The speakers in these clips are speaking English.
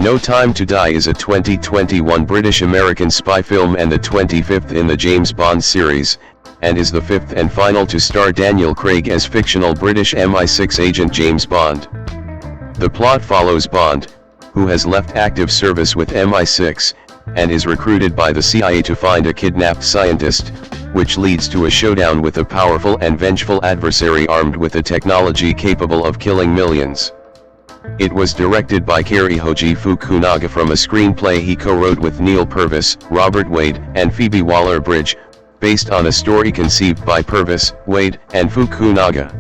No Time to Die is a 2021 British-American spy film and the 25th in the James Bond series, and is the fifth and final to star Daniel Craig as fictional British MI6 agent James Bond. The plot follows Bond, who has left active service with MI6, and is recruited by the CIA to find a kidnapped scientist, which leads to a showdown with a powerful and vengeful adversary armed with a technology capable of killing millions. It was directed by Joji Fukunaga from a screenplay he co-wrote with Neal Purvis, Robert Wade, and Phoebe Waller-Bridge, based on a story conceived by Purvis, Wade, and Fukunaga.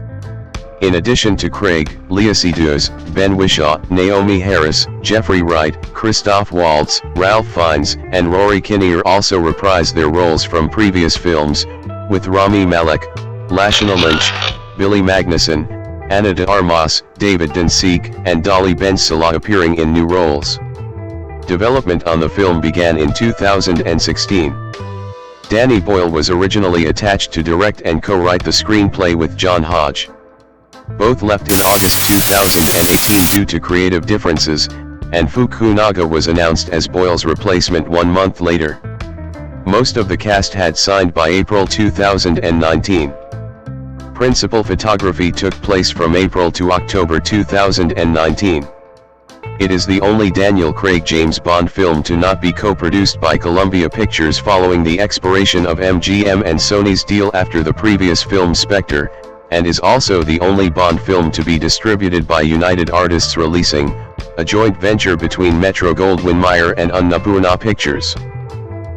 In addition to Craig, Léa Seydoux, Ben Whishaw, Naomie Harris, Jeffrey Wright, Christoph Waltz, Ralph Fiennes, and Rory Kinnear also reprised their roles from previous films, with Rami Malek, Lashana Lynch, Billy Magnussen, Anna de Armas, David Danzig, and Dolly Ben Salah appearing in new roles. Development on the film began in 2016. Danny Boyle was originally attached to direct and co-write the screenplay with John Hodge. Both left in August 2018 due to creative differences, and Fukunaga was announced as Boyle's replacement 1 month later. Most of the cast had signed by April 2019. Principal photography took place from April to October 2019. It is the only Daniel Craig James Bond film to not be co-produced by Columbia Pictures following the expiration of MGM and Sony's deal after the previous film Spectre, and is also the only Bond film to be distributed by United Artists Releasing, a joint venture between Metro-Goldwyn-Mayer and Annapurna Pictures.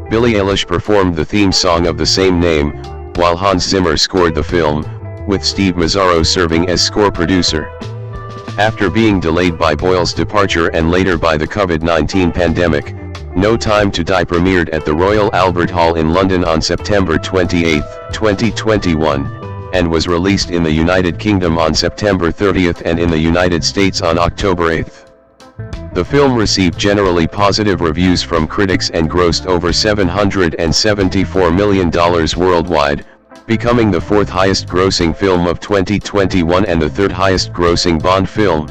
Billie Eilish performed the theme song of the same name, while Hans Zimmer scored the film, with Steve Mazzaro serving as score producer. After being delayed by Boyle's departure and later by the COVID-19 pandemic, No Time to Die premiered at the Royal Albert Hall in London on September 28, 2021, and was released in the United Kingdom on September 30 and in the United States on October 8. The film received generally positive reviews from critics and grossed over $774 million worldwide, becoming the fourth highest grossing film of 2021 and the third highest grossing Bond film.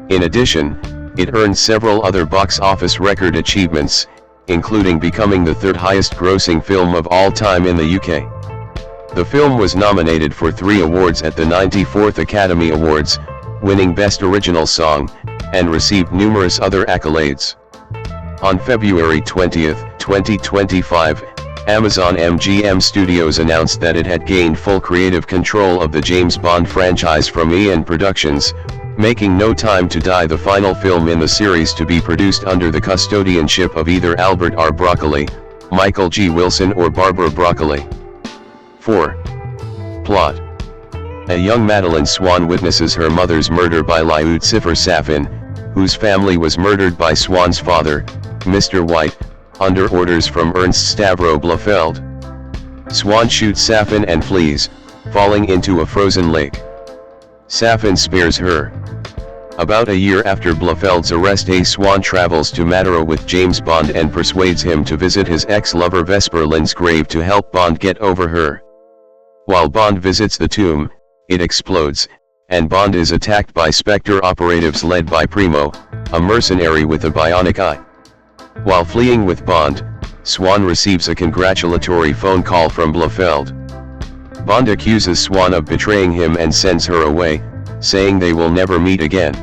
In addition, it earned several other box office record achievements, including becoming the third highest grossing film of all time in the UK. The film was nominated for 3 awards at the 94th Academy Awards, winning Best Original Song, and received numerous other accolades. On February 20, 2025, Amazon MGM Studios announced that it had gained full creative control of the James Bond franchise from EN Productions, making No Time to Die the final film in the series to be produced under the custodianship of either Albert R. Broccoli, Michael G. Wilson or Barbara Broccoli. 4. Plot. A young Madeleine Swan witnesses her mother's murder by Lucifer Safin, whose family was murdered by Swan's father, Mr. White, under orders from Ernst Stavro Blofeld. Swan shoots Safin and flees, falling into a frozen lake. Safin spares her. About a year after Blofeld's arrest, Swan travels to Madeira with James Bond and persuades him to visit his ex-lover Vesper Lynd's grave to help Bond get over her. While Bond visits the tomb, it explodes, and Bond is attacked by Spectre operatives led by Primo, a mercenary with a bionic eye. While fleeing with Bond, Swan receives a congratulatory phone call from Blofeld. Bond accuses Swan of betraying him and sends her away, saying they will never meet again.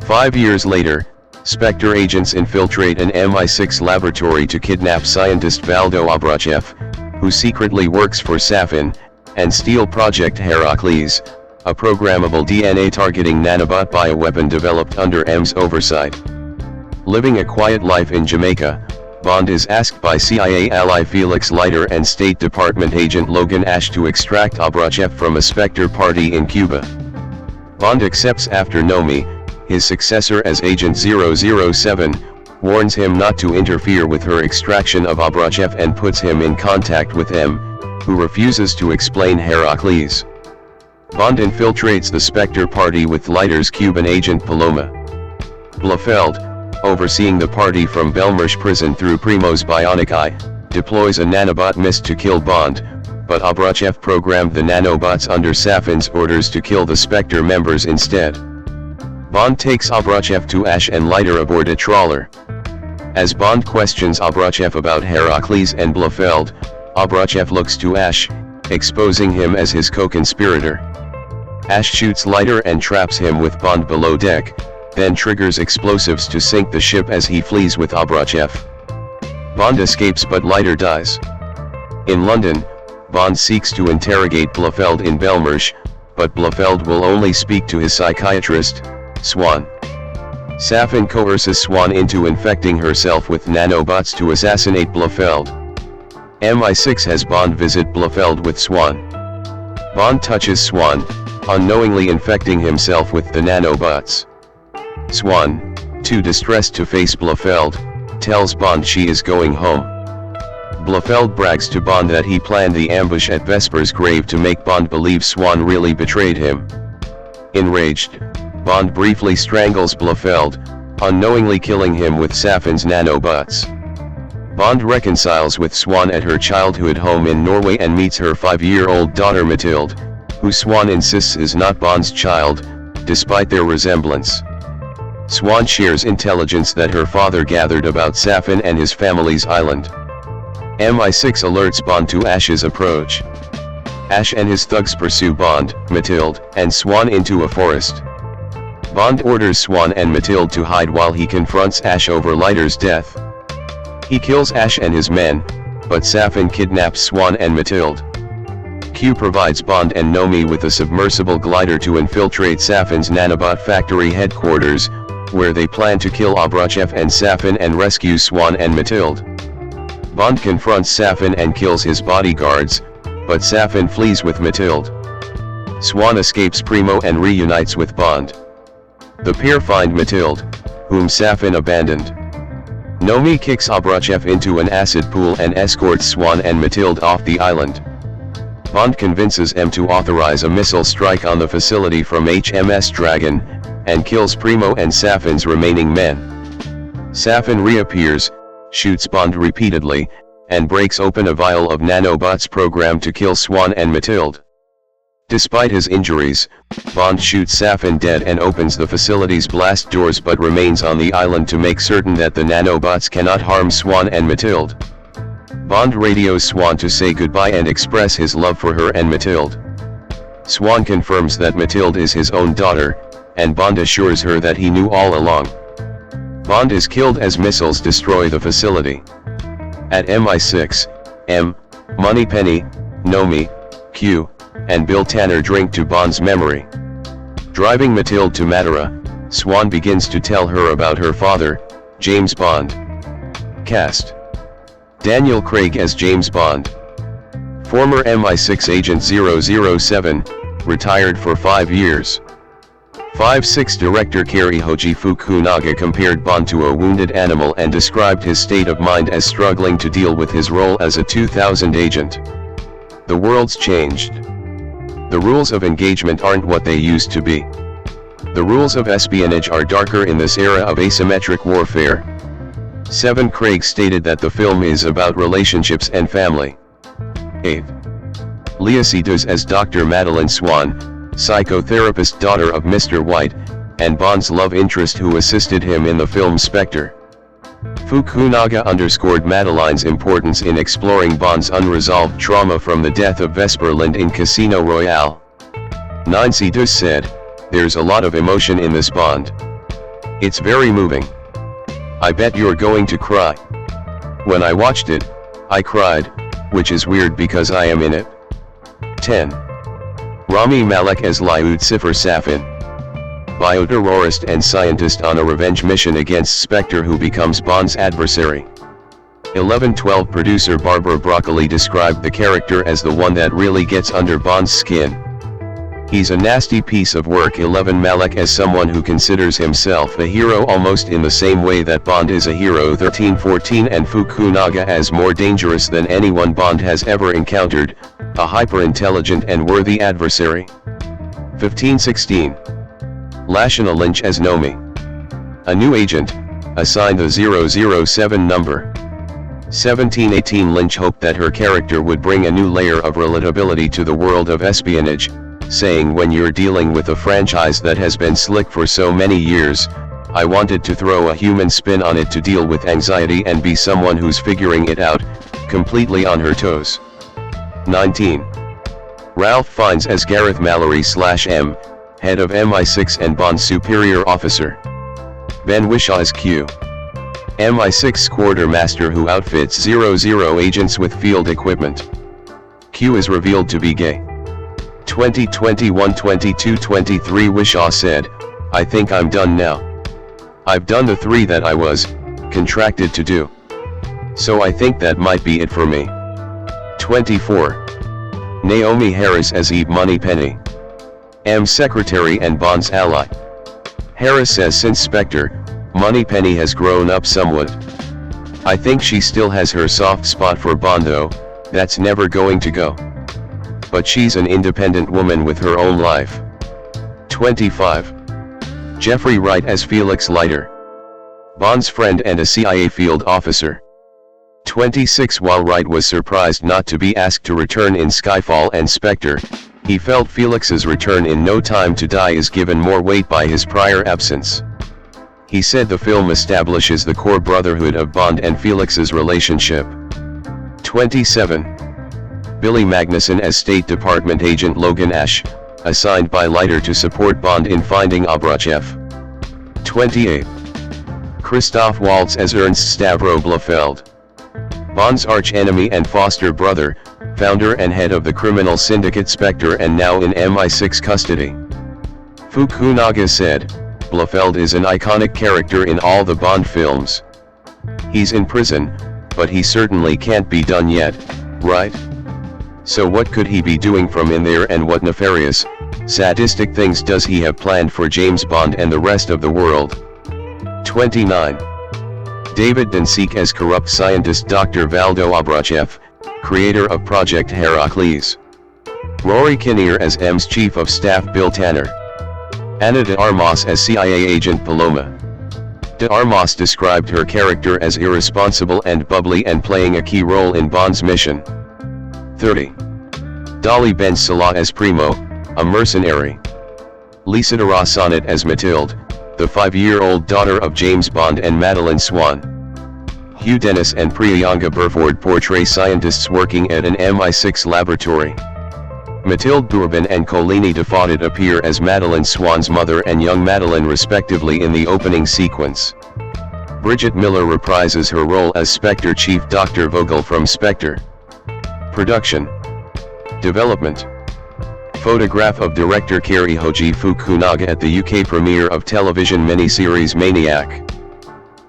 5 years later, Spectre agents infiltrate an MI6 laboratory to kidnap scientist Valdo Abrachev, who secretly works for Safin, and steal Project Heracles, a programmable DNA targeting nanobot bioweapon developed under M's oversight. Living a quiet life in Jamaica, Bond is asked by CIA ally Felix Leiter and State Department agent Logan Ash to extract Abrachev from a Spectre party in Cuba. Bond accepts after Naomie, his successor as Agent 007, warns him not to interfere with her extraction of Abrachev and puts him in contact with M, who refuses to explain Heracles. Bond infiltrates the Spectre party with Leiter's Cuban agent Paloma. Blofeld, overseeing the party from Belmarsh prison through Primo's bionic eye, deploys a nanobot mist to kill Bond, but Abrachev programmed the nanobots under Safin's orders to kill the Spectre members instead. Bond takes Abrachev to Ash and Leiter aboard a trawler. As Bond questions Abrachev about Heracles and Blofeld, Abrachev looks to Ash, exposing him as his co-conspirator. Ash shoots Leiter and traps him with Bond below deck, then triggers explosives to sink the ship as he flees with Abrachev. Bond escapes but Leiter dies. In London, Bond seeks to interrogate Blofeld in Belmarsh, but Blofeld will only speak to his psychiatrist, Swan. Safin coerces Swan into infecting herself with nanobots to assassinate Blofeld. MI6 has Bond visit Blofeld with Swan. Bond touches Swan, unknowingly infecting himself with the nanobots. Swan, too distressed to face Blofeld, tells Bond she is going home. Blofeld brags to Bond that he planned the ambush at Vesper's grave to make Bond believe Swan really betrayed him. Enraged, Bond briefly strangles Blofeld, unknowingly killing him with Safin's nanobots. Bond reconciles with Swan at her childhood home in Norway and meets her 5-year-old daughter Mathilde, who Swan insists is not Bond's child, despite their resemblance. Swan shares intelligence that her father gathered about Safin and his family's island. MI6 alerts Bond to Ash's approach. Ash and his thugs pursue Bond, Mathilde, and Swan into a forest. Bond orders Swan and Mathilde to hide while he confronts Ash over Leiter's death. He kills Ash and his men, but Safin kidnaps Swan and Mathilde. Q provides Bond and Naomie with a submersible glider to infiltrate Safin's nanobot factory headquarters, where they plan to kill Abrachev and Safin and rescue Swan and Mathilde. Bond confronts Safin and kills his bodyguards, but Safin flees with Mathilde. Swan escapes Primo and reunites with Bond. The pair find Mathilde, whom Safin abandoned. Naomie kicks Abrachev into an acid pool and escorts Swan and Mathilde off the island. Bond convinces M to authorize a missile strike on the facility from HMS Dragon, and kills Primo and Safin's remaining men. Safin reappears, shoots Bond repeatedly, and breaks open a vial of nanobots programmed to kill Swan and Mathilde. Despite his injuries, Bond shoots Safin dead and opens the facility's blast doors but remains on the island to make certain that the nanobots cannot harm Swan and Mathilde. Bond radios Swan to say goodbye and express his love for her and Mathilde. Swan confirms that Mathilde is his own daughter, and Bond assures her that he knew all along. Bond is killed as missiles destroy the facility. At MI6, M, Moneypenny, Naomie, Q, and Bill Tanner drink to Bond's memory. Driving Mathilde to Madeira, Swan begins to tell her about her father, James Bond. Cast: Daniel Craig as James Bond. Former MI6 agent 007, retired for 5 years. 5/6 director Cary Hoji Fukunaga compared Bond to a wounded animal and described his state of mind as struggling to deal with his role as a 2000 agent. The world's changed. The rules of engagement aren't what they used to be. The rules of espionage are darker in this era of asymmetric warfare. 7 Craig stated that the film is about relationships and family. 8. Léa Seydoux as Dr. Madeleine Swan, psychotherapist daughter of Mr. White, and Bond's love interest who assisted him in the film Spectre. Fukunaga underscored Madeleine's importance in exploring Bond's unresolved trauma from the death of Vesper Lynd in Casino Royale. 9 Seydoux said, "There's a lot of emotion in this Bond. It's very moving. I bet you're going to cry." When I watched it, I cried, which is weird because I am in it. 10. Rami Malek as Lucifer Safin. Bioterrorist and scientist on a revenge mission against Spectre who becomes Bond's adversary. 11/12 Producer Barbara Broccoli described the character as the one that really gets under Bond's skin. He's a nasty piece of work. 11 Malek as someone who considers himself a hero almost in the same way that Bond is a hero. 13/14 and Fukunaga as more dangerous than anyone Bond has ever encountered, a hyper-intelligent and worthy adversary. 15/16 Lashana Lynch as Naomie. A new agent, assigned the 007 number. 17/18 Lynch hoped that her character would bring a new layer of relatability to the world of espionage, saying, "When you're dealing with a franchise that has been slick for so many years, I wanted to throw a human spin on it to deal with anxiety and be someone who's figuring it out, completely on her toes." 19. Ralph Fiennes as Gareth Mallory/M, head of MI6 and Bond superior officer. Ben Whishaw as Q, MI6 quartermaster who outfits 00 agents with field equipment. Q is revealed to be gay. 2021-22-23 Whishaw said, "I think I'm done now. I've done the 3 that I was contracted to do. So I think that might be it for me." 24. Naomie Harris as Eve Moneypenny, M's secretary and Bond's ally. Harris says since Spectre, Moneypenny has grown up somewhat. "I think she still has her soft spot for Bond though, that's never going to go. But she's an independent woman with her own life." 25. Jeffrey Wright as Felix Leiter, Bond's friend and a CIA field officer. 26. While Wright was surprised not to be asked to return in Skyfall and Spectre, he felt Felix's return in No Time to Die is given more weight by his prior absence. He said the film establishes the core brotherhood of Bond and Felix's relationship. 27. Billy Magnuson as State Department agent Logan Ash, assigned by Leiter to support Bond in finding Abrachev. 28. Christoph Waltz as Ernst Stavro Blofeld, Bond's arch-enemy and foster brother, founder and head of the criminal syndicate Spectre and now in MI6 custody. Fukunaga said, "Blofeld is an iconic character in all the Bond films. He's in prison, but he certainly can't be done yet, right? So what could he be doing from in there and what nefarious, sadistic things does he have planned for James Bond and the rest of the world?" 29. David Dunseek as corrupt scientist Dr. Valdo Abrachev, creator of Project Heracles. Rory Kinnear as M's chief of staff Bill Tanner. Ana de Armas as CIA agent Paloma. De Armas described her character as irresponsible and bubbly and playing a key role in Bond's mission. 30. Dolly Ben Salah as Primo, a mercenary. Lisa Sonnet as Mathilde, the 5-year-old daughter of James Bond and Madeleine Swan. Hugh Dennis and Priyanka Burford portray scientists working at an MI6 laboratory. Mathilde Bourbon and Colini Defaudit appear as Madeleine Swan's mother and young Madeleine respectively in the opening sequence. Bridget Miller reprises her role as Spectre Chief Dr. Vogel from Spectre. Production. Development. Photograph of director Cary Hoji Fukunaga at the UK premiere of television miniseries Maniac.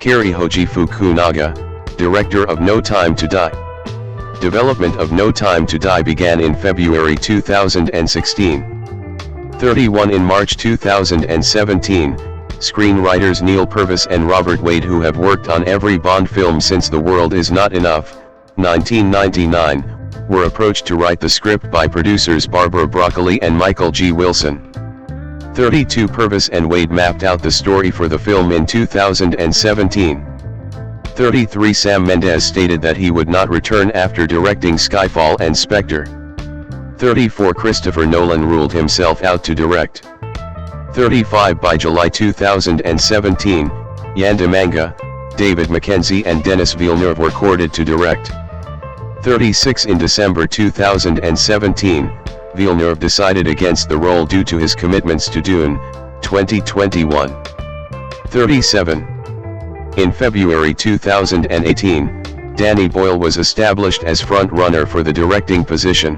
Cary Hoji Fukunaga, director of No Time to Die. Development of No Time to Die began in February 2016. 31 In March 2017, screenwriters Neal Purvis and Robert Wade, who have worked on every Bond film since The World Is Not Enough, 1999, were approached to write the script by producers Barbara Broccoli and Michael G. Wilson. 32 Purvis and Wade mapped out the story for the film in 2017. 33 Sam Mendes stated that he would not return after directing Skyfall and Spectre. 34 Christopher Nolan ruled himself out to direct. 35 By July 2017, Yann Demanga, David Mackenzie and Denis Villeneuve were courted to direct. 36 In December 2017, Villeneuve decided against the role due to his commitments to Dune, 2021. 37. In February 2018, Danny Boyle was established as front-runner for the directing position.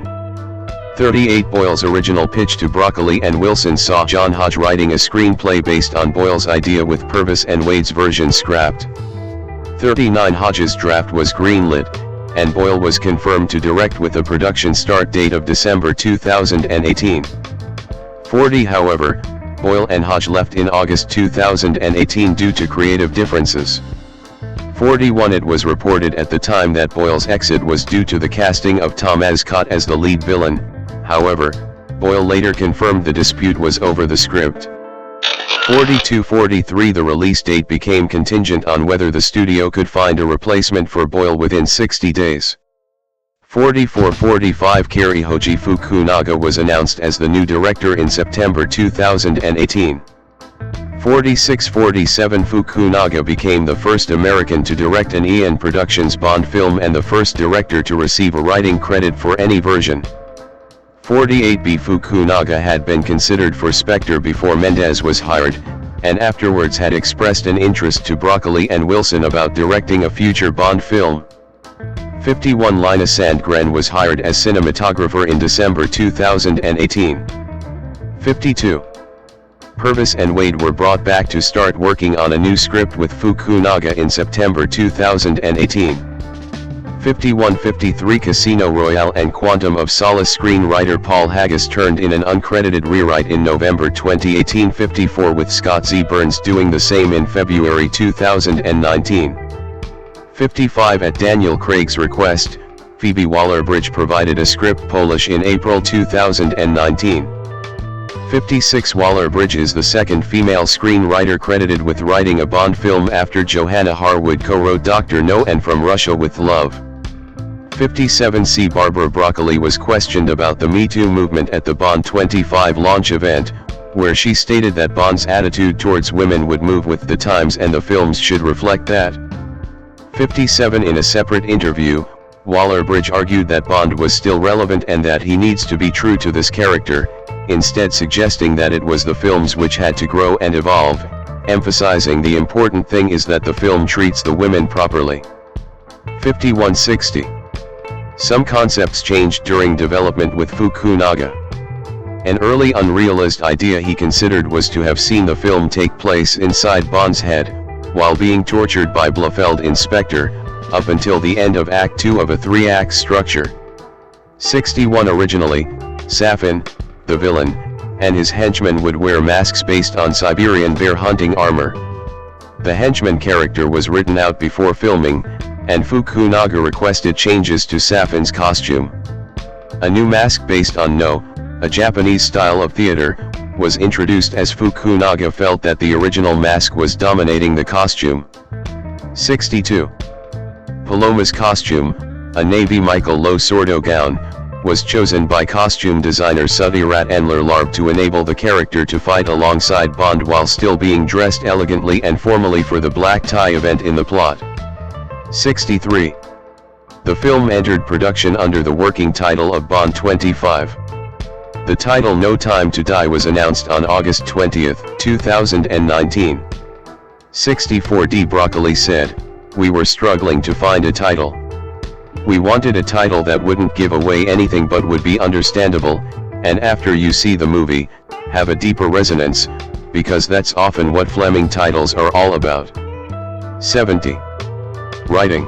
38 Boyle's original pitch to Broccoli and Wilson saw John Hodge writing a screenplay based on Boyle's idea with Purvis and Wade's version scrapped. 39 Hodge's draft was greenlit, and Boyle was confirmed to direct with a production start date of December 2018. 40 However, Boyle and Hodge left in August 2018 due to creative differences. 41 It was reported at the time that Boyle's exit was due to the casting of Tom Ascott as the lead villain, however, Boyle later confirmed the dispute was over the script. 42-43 The release date became contingent on whether the studio could find a replacement for Boyle within 60 days. 44-45 Cary Joji Fukunaga was announced as the new director in September 2018. 46-47 Fukunaga became the first American to direct an EN Productions Bond film and the first director to receive a writing credit for any version. 48B Fukunaga had been considered for Spectre before Mendes was hired, and afterwards had expressed an interest to Broccoli and Wilson about directing a future Bond film. 51 Lina Sandgren was hired as cinematographer in December 2018. 52. Purvis and Wade were brought back to start working on a new script with Fukunaga in September 2018. 51-53 Casino Royale and Quantum of Solace screenwriter Paul Haggis turned in an uncredited rewrite in November 2018. 54 with Scott Z. Burns doing the same in February 2019. 55 At Daniel Craig's request, Phoebe Waller-Bridge provided a script Polish in April 2019. 56 Waller-Bridge is the second female screenwriter credited with writing a Bond film after Johanna Harwood co-wrote Dr. No and From Russia with Love. 57 C. Barbara Broccoli was questioned about the Me Too movement at the Bond 25 launch event, where she stated that Bond's attitude towards women would move with the times and the films should reflect that. 57 In a separate interview, Waller-Bridge argued that Bond was still relevant and that he needs to be true to this character, instead suggesting that it was the films which had to grow and evolve, emphasizing the important thing is that the film treats the women properly. 51-60. Some concepts changed during development with Fukunaga. An early unrealistic idea he considered was to have seen the film take place inside Bond's head, while being tortured by Blofeld in Spectre, up until the end of Act 2 of a 3-act structure. 61 Originally, Safin, the villain, and his henchmen would wear masks based on Siberian bear hunting armor. The henchman character was written out before filming, and Fukunaga requested changes to Safin's costume. A new mask based on No, a Japanese style of theater, was introduced as Fukunaga felt that the original mask was dominating the costume. 62. Paloma's costume, a navy Michael Low Sordo gown, was chosen by costume designer Sudhirat Enler Larb to enable the character to fight alongside Bond while still being dressed elegantly and formally for the black tie event in the plot. 63. The film entered production under the working title of Bond 25. The title No Time to Die was announced on August 20, 2019. 64 D. Broccoli said, "We were struggling to find a title. We wanted a title that wouldn't give away anything but would be understandable, and after you see the movie, have a deeper resonance, because that's often what Fleming titles are all about." 70. Writing.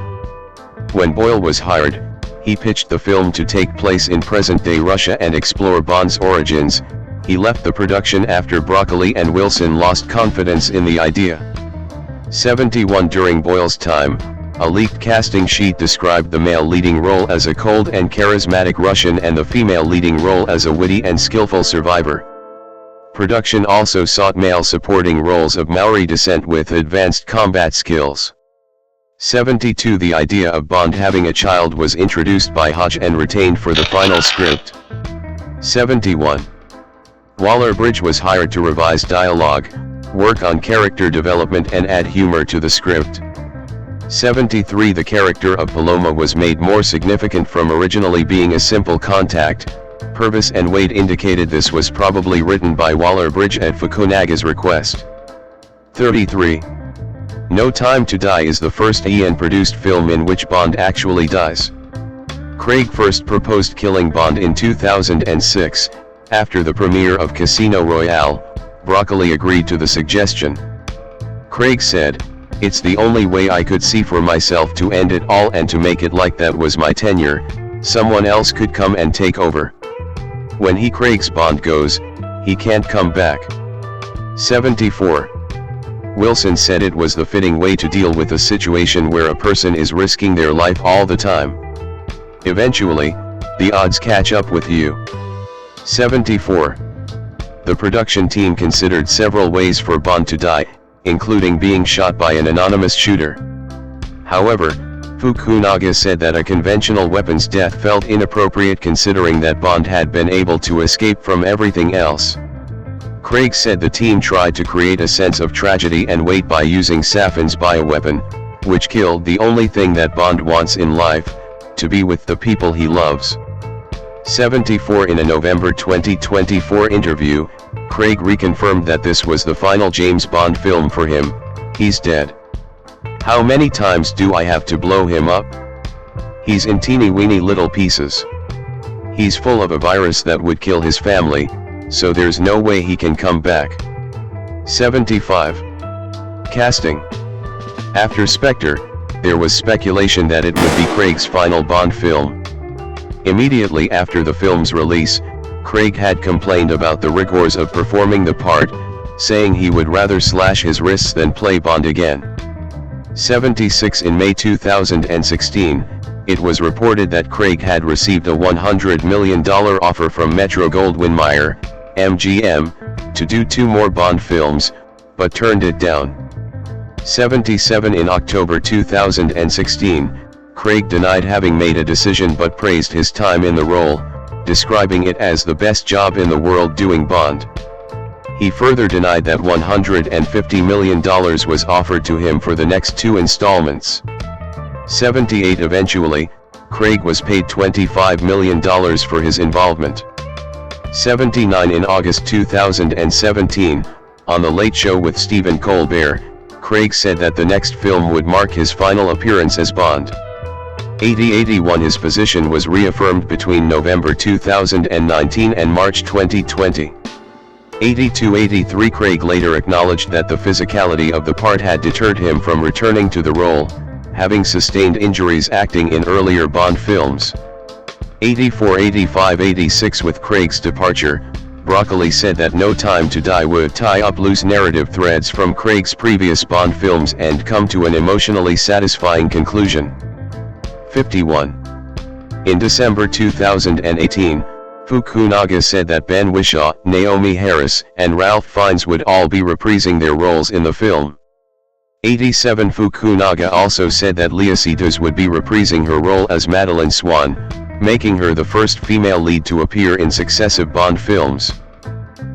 When Boyle was hired, he pitched the film to take place in present-day Russia and explore Bond's origins. He left the production after Broccoli and Wilson lost confidence in the idea. 71 During Boyle's time, a leaked casting sheet described the male leading role as a cold and charismatic Russian and the female leading role as a witty and skillful survivor. Production also sought male supporting roles of Maori descent with advanced combat skills. 72 The idea of Bond having a child was introduced by Hodge and retained for the final script. 71. Waller-Bridge was hired to revise dialogue, work on character development and add humor to the script. 73 The character of Paloma was made more significant from originally being a simple contact. Purvis and Wade indicated this was probably written by Waller-Bridge at Fukunaga's request. 33. No Time to Die is the first EN-produced film in which Bond actually dies. Craig first proposed killing Bond in 2006, after the premiere of Casino Royale. Broccoli agreed to the suggestion. Craig said, "It's the only way I could see for myself to end it all and to make it like that was my tenure, someone else could come and take over. When Craig's Bond goes, he can't come back." 74. Wilson said it was the fitting way to deal with a situation where a person is risking their life all the time. Eventually, the odds catch up with you. 74. The production team considered several ways for Bond to die, including being shot by an anonymous shooter. However, Fukunaga said that a conventional weapons death felt inappropriate considering that Bond had been able to escape from everything else. Craig said the team tried to create a sense of tragedy and weight by using Safin's bioweapon, which killed the only thing that Bond wants in life, to be with the people he loves. 74 In a November 2024 interview, Craig reconfirmed that this was the final James Bond film for him. He's dead. How many times do I have to blow him up? He's in teeny-weeny little pieces. He's full of a virus that would kill his family, so there's no way he can come back. 75. Casting. After Spectre, there was speculation that it would be Craig's final Bond film. Immediately after the film's release, Craig had complained about the rigors of performing the part, saying he would rather slash his wrists than play Bond again. 76 In May 2016, it was reported that Craig had received a $100 million offer from Metro-Goldwyn-Mayer, MGM, to do 2 more Bond films, but turned it down. 77 In October 2016, Craig denied having made a decision but praised his time in the role, describing it as the best job in the world doing Bond. He further denied that $150 million was offered to him for the next 2 installments. 78 Eventually, Craig was paid $25 million for his involvement. 79 In August 2017, on The Late Show with Stephen Colbert, Craig said that the next film would mark his final appearance as Bond. 80-81 His position was reaffirmed between November 2019 and March 2020. 82-83 Craig later acknowledged that the physicality of the part had deterred him from returning to the role, having sustained injuries acting in earlier Bond films. 84-85-86 With Craig's departure, Broccoli said that No Time to Die would tie up loose narrative threads from Craig's previous Bond films and come to an emotionally satisfying conclusion. 51. In December 2018, Fukunaga said that Ben Whishaw, Naomie Harris, and Ralph Fiennes would all be reprising their roles in the film. 87 Fukunaga also said that Léa Seydoux would be reprising her role as Madeleine Swann, making her the first female lead to appear in successive Bond films.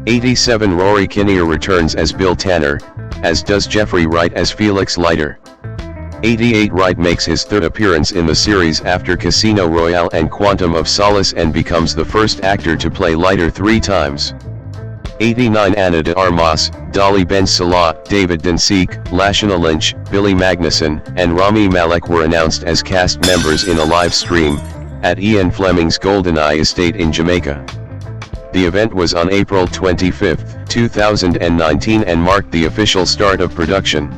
87 Rory Kinnear returns as Bill Tanner, as does Jeffrey Wright as Felix Leiter. 88 Wright makes his 3rd appearance in the series after Casino Royale and Quantum of Solace and becomes the first actor to play Leiter 3 times. 89 Ana de Armas, Dolly Ben Salah, David Denseek, Lashana Lynch, Billy Magnuson, and Rami Malek were announced as cast members in a live stream at Ian Fleming's GoldenEye estate in Jamaica. The event was on April 25, 2019 and marked the official start of production.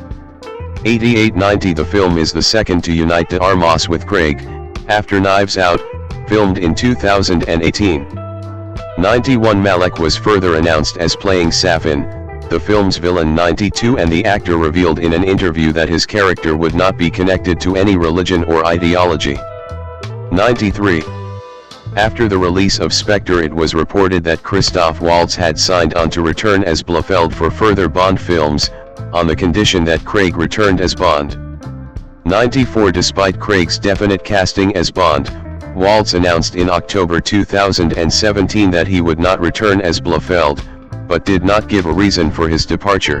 88-90 The film is the second to unite de Armas with Craig, after Knives Out, filmed in 2018. 91 Malek was further announced as playing Safin, the film's villain. 92 And the actor revealed in an interview that his character would not be connected to any religion or ideology. 93. After the release of Spectre, it was reported that Christoph Waltz had signed on to return as Blofeld for further Bond films, on the condition that Craig returned as Bond. 94 Despite Craig's definite casting as Bond, Waltz announced in October 2017 that he would not return as Blofeld, but did not give a reason for his departure.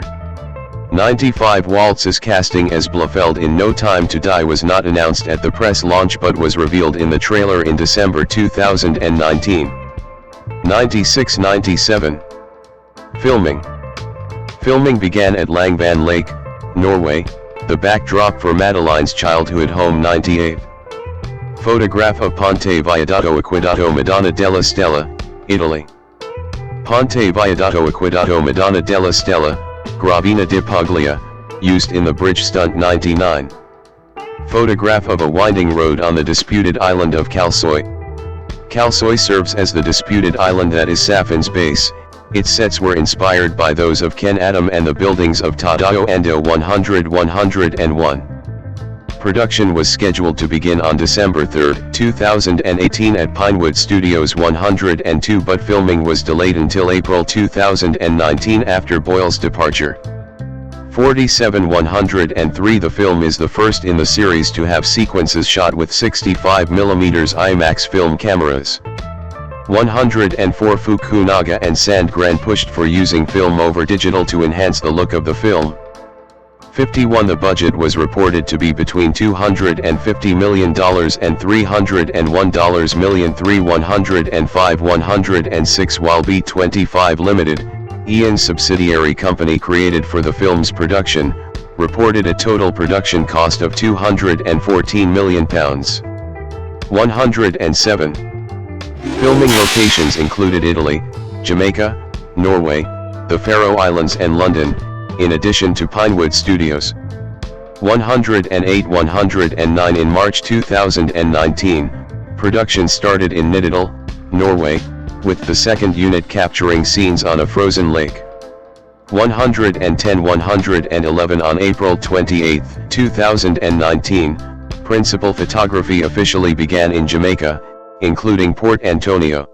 95 Waltz's casting as Blofeld in No Time to Die was not announced at the press launch but was revealed in the trailer in December 2019. 96-97 Filming. Filming began at Langvan Lake, Norway, the backdrop for Madeleine's childhood home. 98. Photograph of Ponte Viaduto Aquedato Madonna della Stella, Italy. Ponte Viaduto Aquedato Madonna della Stella, Gravina di Puglia, used in the bridge stunt. 99. Photograph of a winding road on the disputed island of Calsoy. Calsoy serves as the disputed island that is Safin's base. Its sets were inspired by those of Ken Adam and the buildings of Tadao Ando 100-101. Production was scheduled to begin on December 3, 2018 at Pinewood Studios 102, but filming was delayed until April 2019 after Boyle's departure. 47-103. The film is the first in the series to have sequences shot with 65mm IMAX film cameras. 104. Fukunaga and Sandgren pushed for using film over digital to enhance the look of the film. 51. The budget was reported to be between $250 million and $301 million. 105. 106. While B25 Limited, Ian's subsidiary company created for the film's production, reported a total production cost of £214 million. 107. Filming locations included Italy, Jamaica, Norway, the Faroe Islands and London, in addition to Pinewood Studios. 108. 109. In March 2019, production started in Nittedal, Norway, with the second unit capturing scenes on a frozen lake. 110. 111. On April 28, 2019, principal photography officially began in Jamaica, including Port Antonio.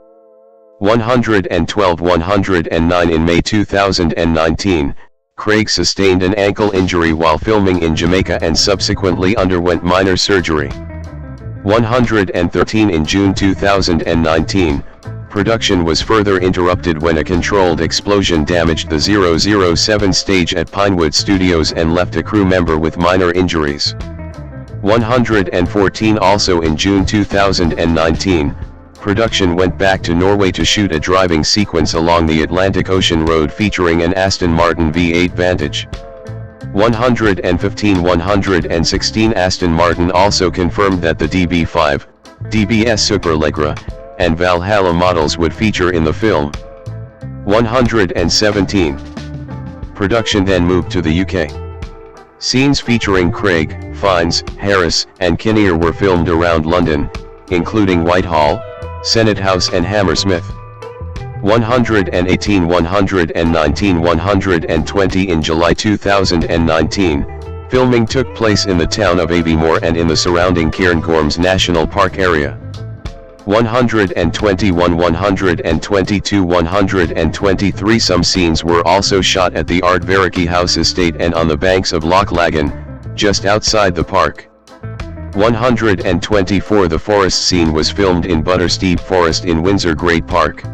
112. 109. In May 2019, Craig sustained an ankle injury while filming in Jamaica and subsequently underwent minor surgery. 113. In June 2019, production was further interrupted when a controlled explosion damaged the 007 stage at Pinewood Studios and left a crew member with minor injuries. 114. Also in June 2019, production went back to Norway to shoot a driving sequence along the Atlantic Ocean Road featuring an Aston Martin V8 Vantage. 115. 116. Aston Martin also confirmed that the DB5, DBS Superleggera, and Valhalla models would feature in the film. 117. Production then moved to the UK. Scenes featuring Craig, Fiennes, Harris, and Kinnear were filmed around London, including Whitehall, Senate House and Hammersmith. 118. 119. 120. In July 2019, filming took place in the town of Aviemore and in the surrounding Cairngorms National Park area. 121. 122. 123. Some scenes were also shot at the Art Verity House estate and on the banks of Loch Lagan, just outside the park. 124. The forest scene was filmed in Buttersteep Forest in Windsor Great Park.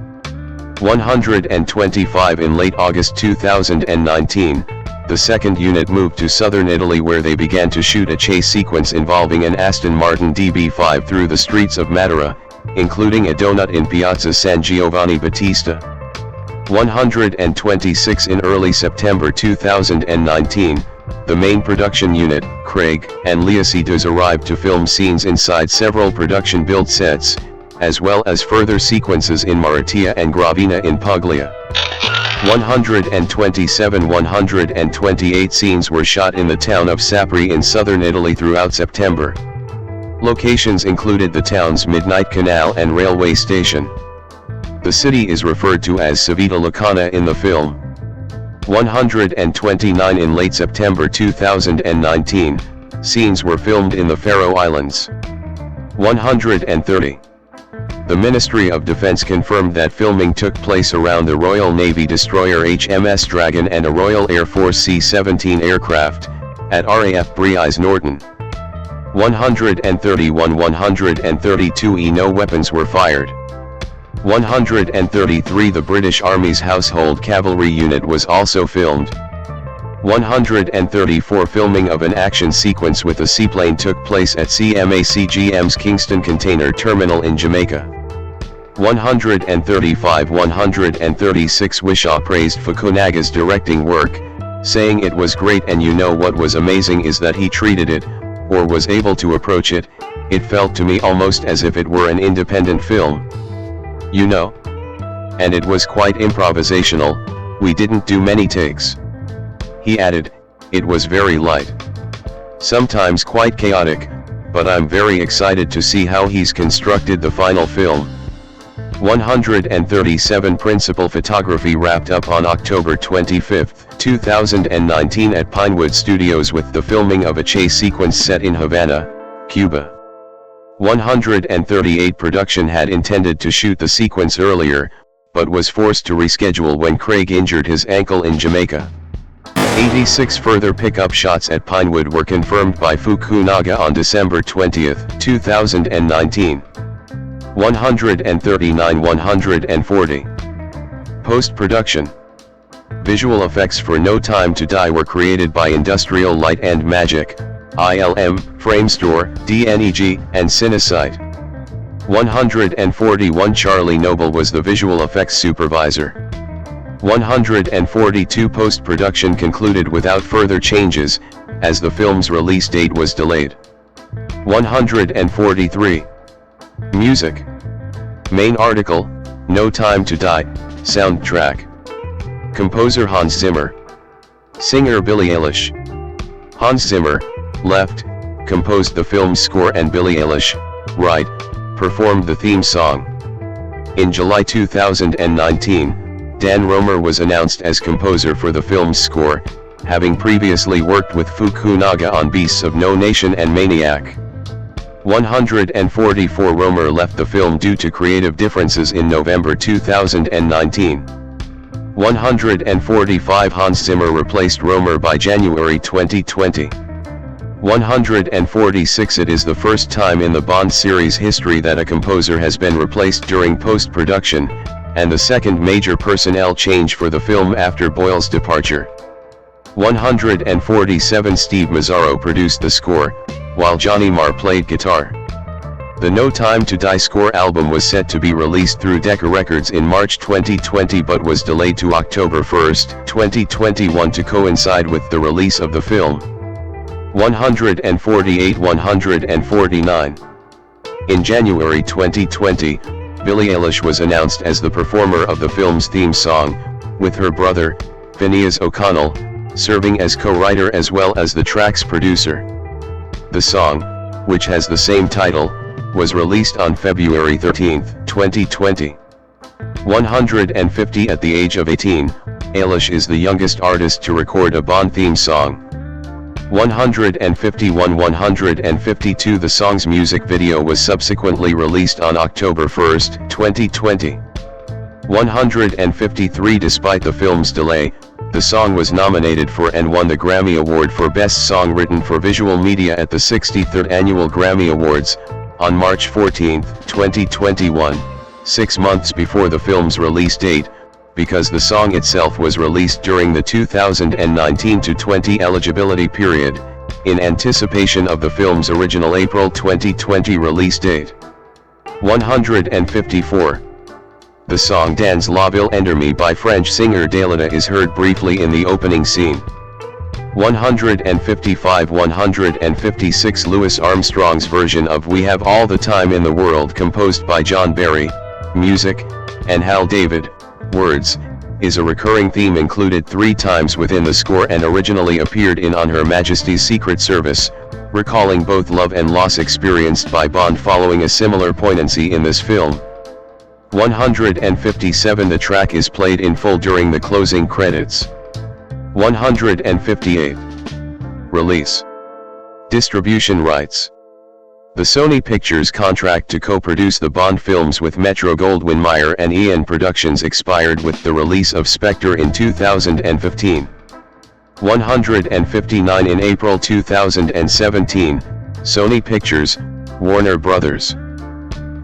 125. In late August 2019, the second unit moved to southern Italy where they began to shoot a chase sequence involving an Aston Martin DB5 through the streets of Matera, including a donut in Piazza San Giovanni Battista. 126. In early September 2019, the main production unit, Craig and Léa Seydoux, arrived to film scenes inside several production build sets, as well as further sequences in Maratea and Gravina in Puglia. 127. 128 scenes were shot in the town of Sapri in southern Italy throughout September. Locations included the town's Midnight Canal and railway station. The city is referred to as Civita Lucana in the film. 129. In late September 2019, scenes were filmed in the Faroe Islands. 130. The Ministry of Defense confirmed that filming took place around the Royal Navy destroyer HMS Dragon and a Royal Air Force C-17 aircraft, at RAF Breise Norton. 131. 132. No weapons were fired. 133. The British Army's Household Cavalry Unit was also filmed. 134. Filming of an action sequence with a seaplane took place at CMACGM's Kingston Container Terminal in Jamaica. 135. 136. Whishaw praised Fukunaga's directing work, saying it was great, and you know what was amazing is that he treated it, or was able to approach it, it felt to me almost as if it were an independent film. You know? And it was quite improvisational, we didn't do many takes. He added, it was very light. Sometimes quite chaotic, but I'm very excited to see how he's constructed the final film. 137. Principal photography wrapped up on October 25, 2019 at Pinewood Studios with the filming of a chase sequence set in Havana, Cuba. 138. Production had intended to shoot the sequence earlier, but was forced to reschedule when Craig injured his ankle in Jamaica. 86 further pickup shots at Pinewood were confirmed by Fukunaga on December 20, 2019. 139-140. Post-production. Visual effects for No Time to Die were created by Industrial Light and Magic, ILM, Framestore, DNEG, and Cinesite. 141 Charlie Noble was the visual effects supervisor. 142 Post-production concluded without further changes, as the film's release date was delayed. 143. Music. Main article, No Time to Die, soundtrack. Composer Hans Zimmer. Singer Billie Eilish. Hans Zimmer, left, composed the film's score, and Billie Eilish, right, performed the theme song. In July 2019, Dan Romer was announced as composer for the film's score, having previously worked with Fukunaga on Beasts of No Nation and Maniac. 144 Romer left the film due to creative differences in November 2019. 145 Hans Zimmer replaced Romer by January 2020. 146 It is the first time in the Bond series history that a composer has been replaced during post-production, and the second major personnel change for the film after Boyle's departure. 147 Steve Mazzaro produced the score, while Johnny Marr played guitar. The No Time to Die score album was set to be released through Decca Records in March 2020 but was delayed to October 1, 2021 to coincide with the release of the film. 148-149. In January 2020, Billie Eilish was announced as the performer of the film's theme song, with her brother, Phineas O'Connell, serving as co-writer as well as the track's producer. The song, which has the same title, was released on February 13, 2020. 150 At the age of 18, Eilish is the youngest artist to record a Bond theme song. 151-152 The song's music video was subsequently released on October 1, 2020. 153 Despite the film's delay, the song was nominated for and won the Grammy Award for Best Song Written for Visual Media at the 63rd Annual Grammy Awards, on March 14, 2021, 6 months before the film's release date, because the song itself was released during the 2019-20 eligibility period, in anticipation of the film's original April 2020 release date. 154. The song Dans la ville endormie by French singer Dalida is heard briefly in the opening scene. 155-156 Louis Armstrong's version of We Have All the Time in the World, composed by John Barry, music, and Hal David, words, is a recurring theme included 3 times within the score and originally appeared in On Her Majesty's Secret Service, recalling both love and loss experienced by Bond following a similar poignancy in this film. 157 The track is played in full during the closing credits. 158. Release. Distribution rights. The Sony Pictures contract to co-produce the Bond films with Metro-Goldwyn-Mayer and Eon Productions expired with the release of Spectre in 2015. 159 In April 2017, Sony Pictures, Warner Brothers.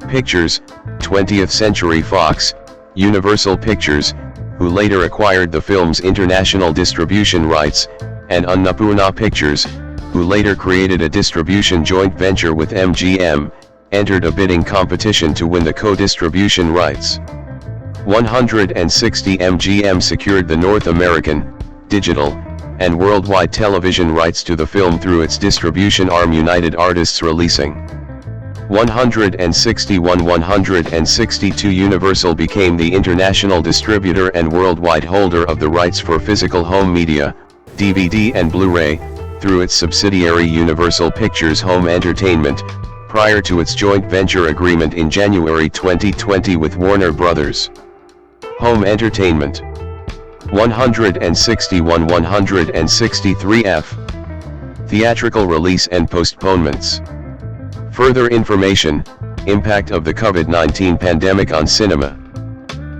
Pictures, 20th Century Fox, Universal Pictures, who later acquired the film's international distribution rights, and Annapurna Pictures, who later created a distribution joint venture with MGM, entered a bidding competition to win the co-distribution rights. 160 MGM secured the North American, digital, and worldwide television rights to the film through its distribution arm United Artists Releasing. 161-162 Universal became the international distributor and worldwide holder of the rights for physical home media, DVD and Blu-ray, through its subsidiary Universal Pictures Home Entertainment, prior to its joint venture agreement in January 2020 with Warner Brothers. Home Entertainment. 161-163F. Theatrical release and postponements. Further information, impact of the COVID-19 pandemic on cinema.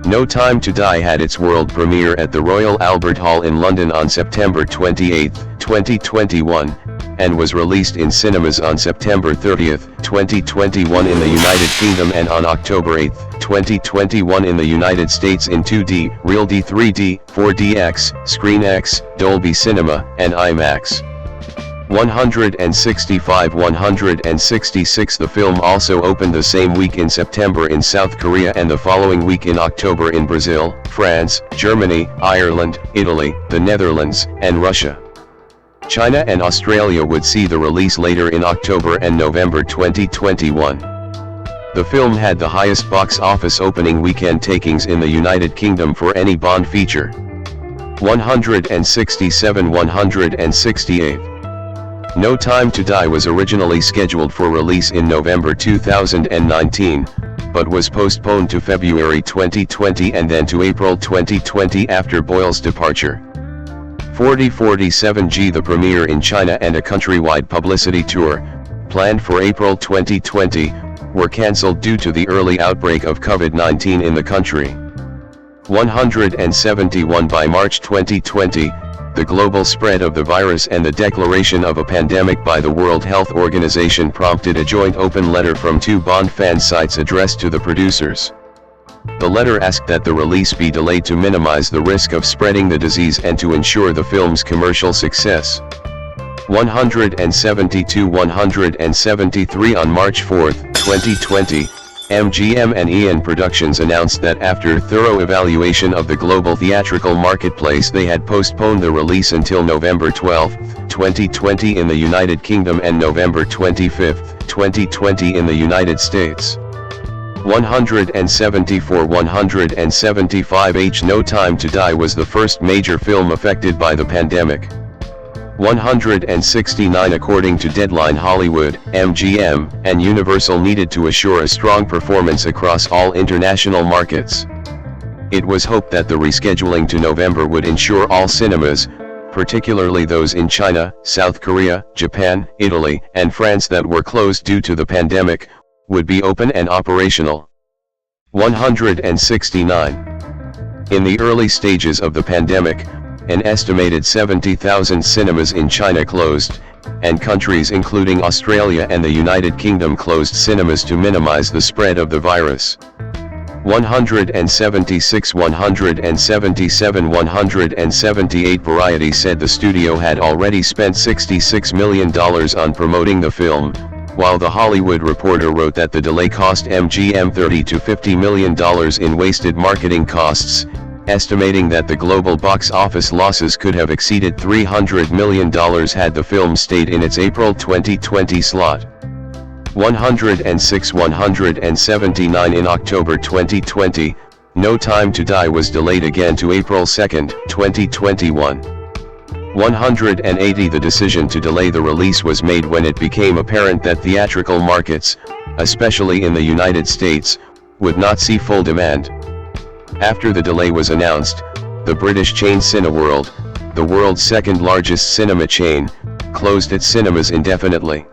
No Time to Die had its world premiere at the Royal Albert Hall in London on September 28, 2021, and was released in cinemas on September 30, 2021 in the United Kingdom and on October 8, 2021 in the United States in 2D, Real D 3D, 4DX, ScreenX, Dolby Cinema, and IMAX. 165-166. The film also opened the same week in September in South Korea and the following week in October in Brazil, France, Germany, Ireland, Italy, the Netherlands, and Russia. China and Australia would see the release later in October and November 2021. The film had the highest box office opening weekend takings in the United Kingdom for any Bond feature. 167-168. No Time to Die was originally scheduled for release in November 2019, but was postponed to February 2020 and then to April 2020 after Boyle's departure. 4047G. The premiere in China and a countrywide publicity tour, planned for April 2020, were cancelled due to the early outbreak of COVID-19 in the country. 171. By March 2020, the global spread of the virus and the declaration of a pandemic by the World Health Organization prompted a joint open letter from two Bond fan sites addressed to the producers. The letter asked that the release be delayed to minimize the risk of spreading the disease and to ensure the film's commercial success. 172-173. On March 4, 2020, MGM and Eon Productions announced that after thorough evaluation of the global theatrical marketplace they had postponed the release until November 12, 2020 in the United Kingdom and November 25, 2020 in the United States. 174-175. No Time to Die was the first major film affected by the pandemic. 169. According to Deadline, Hollywood, MGM, and Universal needed to assure a strong performance across all international markets. It was hoped that the rescheduling to November would ensure all cinemas, particularly those in China, South Korea, Japan, Italy, and France that were closed due to the pandemic, would be open and operational. 169. In the early stages of the pandemic, an estimated 70,000 cinemas in China closed, and countries including Australia and the United Kingdom closed cinemas to minimize the spread of the virus. 176, 177, 178. Variety said the studio had already spent $66 million on promoting the film, while The Hollywood Reporter wrote that the delay cost MGM $30 to $50 million in wasted marketing costs, estimating that the global box office losses could have exceeded $300 million had the film stayed in its April 2020 slot. 106, 179. In October 2020, No Time to Die was delayed again to April 2, 2021. 180. The decision to delay the release was made when it became apparent that theatrical markets, especially in the United States, would not see full demand. After the delay was announced, the British chain Cineworld, the world's second largest cinema chain, closed its cinemas indefinitely.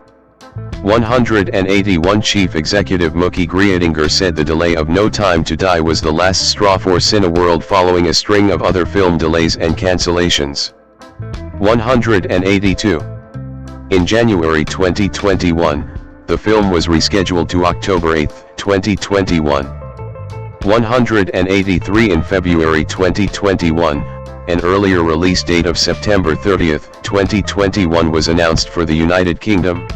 181. Chief Executive Mookie Griedinger said the delay of No Time to Die was the last straw for Cineworld following a string of other film delays and cancellations. 182. In January 2021, the film was rescheduled to October 8, 2021. 183. In February 2021, an earlier release date of September 30, 2021 was announced for the United Kingdom.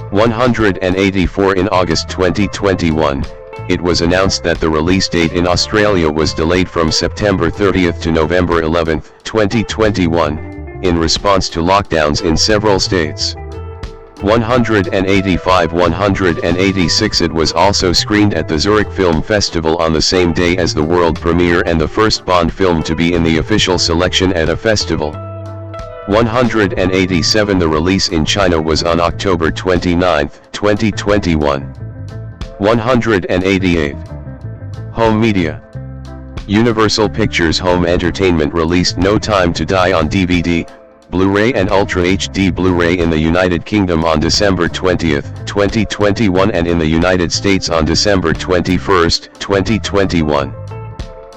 184. In August 2021, it was announced that the release date in Australia was delayed from September 30 to November 11, 2021, in response to lockdowns in several states. 185. 186. It was also screened at the Zurich Film Festival on the same day as the world premiere and the first Bond film to be in the official selection at a festival. 187. The release in China was on October 29, 2021. 188. Home Media. Universal Pictures Home Entertainment released No Time to Die on DVD, Blu-ray and Ultra HD Blu-ray in the United Kingdom on December 20, 2021 and in the United States on December 21, 2021.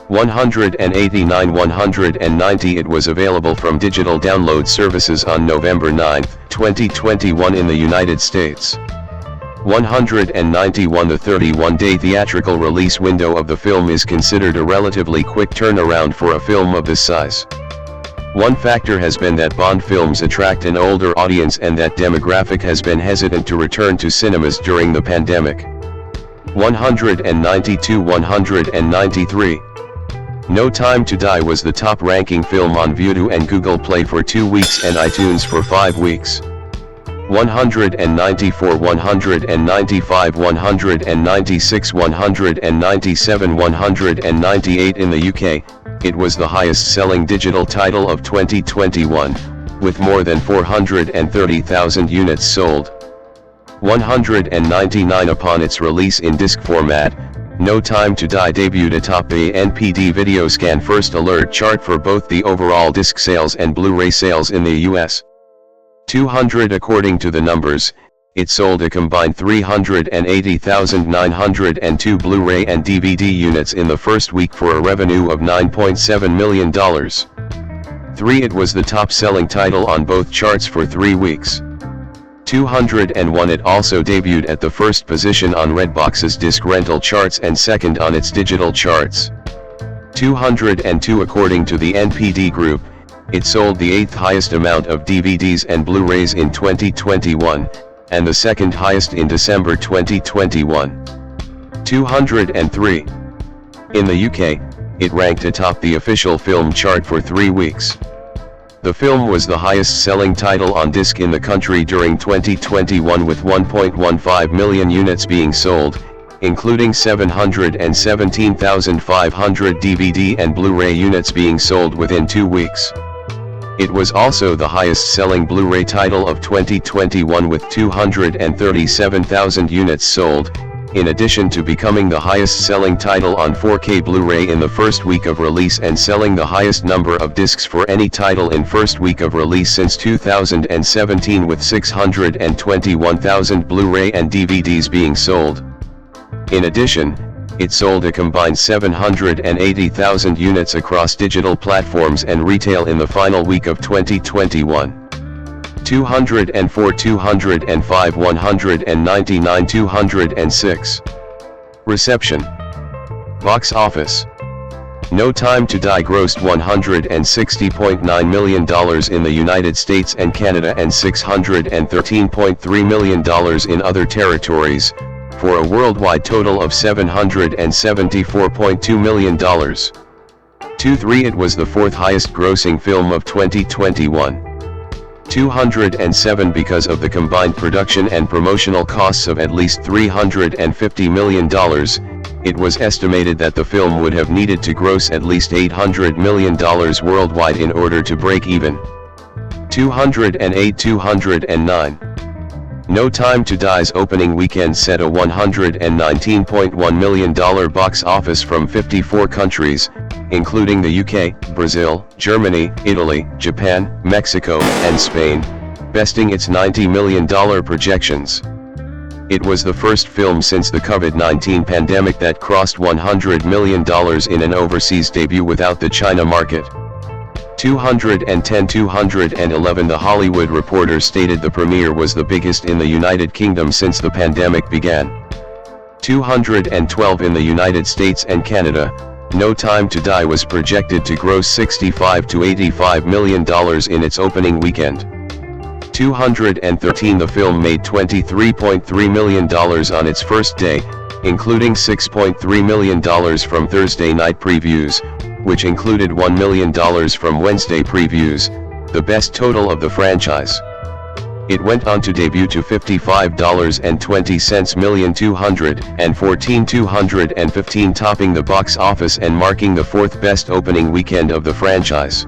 189-190. It was available from digital download services on November 9, 2021 in the United States. 191. The 31-day theatrical release window of the film is considered a relatively quick turnaround for a film of this size. One factor has been that Bond films attract an older audience and that demographic has been hesitant to return to cinemas during the pandemic. 192-193. No Time to Die was the top-ranking film on Vudu and Google Play for 2 weeks and iTunes for 5 weeks. 194, 195, 196, 197, 198. In the UK, it was the highest-selling digital title of 2021, with more than 430,000 units sold. 199. Upon its release in disc format, No Time to Die debuted atop the NPD Videoscan First Alert chart for both the overall disc sales and Blu-ray sales in the US. 200. According to the numbers, it sold a combined 380,902 Blu-ray and DVD units in the first week for a revenue of $9.7 million. 3. It was the top-selling title on both charts for 3 weeks. 201. It also debuted at the first position on Redbox's disc rental charts and second on its digital charts. 202. According to the NPD Group, it sold the 8th highest amount of DVDs and Blu-rays in 2021, and the second highest in December 2021. 203. In the UK, it ranked atop the official film chart for 3 weeks. The film was the highest-selling title on disc in the country during 2021 with 1.15 million units being sold, including 717,500 DVD and Blu-ray units being sold within 2 weeks. It was also the highest-selling Blu-ray title of 2021 with 237,000 units sold, in addition to becoming the highest-selling title on 4K Blu-ray in the first week of release and selling the highest number of discs for any title in first week of release since 2017 with 621,000 Blu-ray and DVDs being sold. In addition, it sold a combined 780,000 units across digital platforms and retail in the final week of 2021. 204, 205, 199, 206. Reception. Box office. No Time to Die grossed $160.9 million in the United States and Canada and $613.3 million in other territories, for a worldwide total of $774.2 million. 2-3. It was the fourth highest grossing film of 2021. 207. Because of the combined production and promotional costs of at least $350 million, it was estimated that the film would have needed to gross at least $800 million worldwide in order to break even. 208, 209. No Time to Die's opening weekend set a $119.1 million box office from 54 countries, including the UK, Brazil, Germany, Italy, Japan, Mexico, and Spain, besting its $90 million projections. It was the first film since the COVID-19 pandemic that crossed $100 million in an overseas debut without the China market. 210, 211. The Hollywood Reporter stated the premiere was the biggest in the United Kingdom since the pandemic began. 212. In the United States and Canada, No Time to Die was projected to gross $65 to $85 million in its opening weekend. 213. The film made $23.3 million on its first day, including $6.3 million from Thursday night previews, which included $1 million from Wednesday previews, the best total of the franchise. It went on to debut to $55.20 million, 215, topping the box office and marking the fourth best opening weekend of the franchise.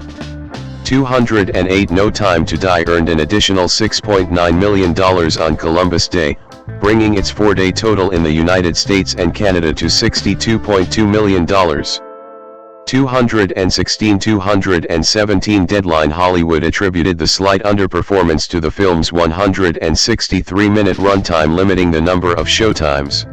208. No Time to Die earned an additional $6.9 million on Columbus Day, bringing its 4-day total in the United States and Canada to $62.2 million. 216, 217. Deadline Hollywood attributed the slight underperformance to the film's 163-minute runtime, limiting the number of showtimes.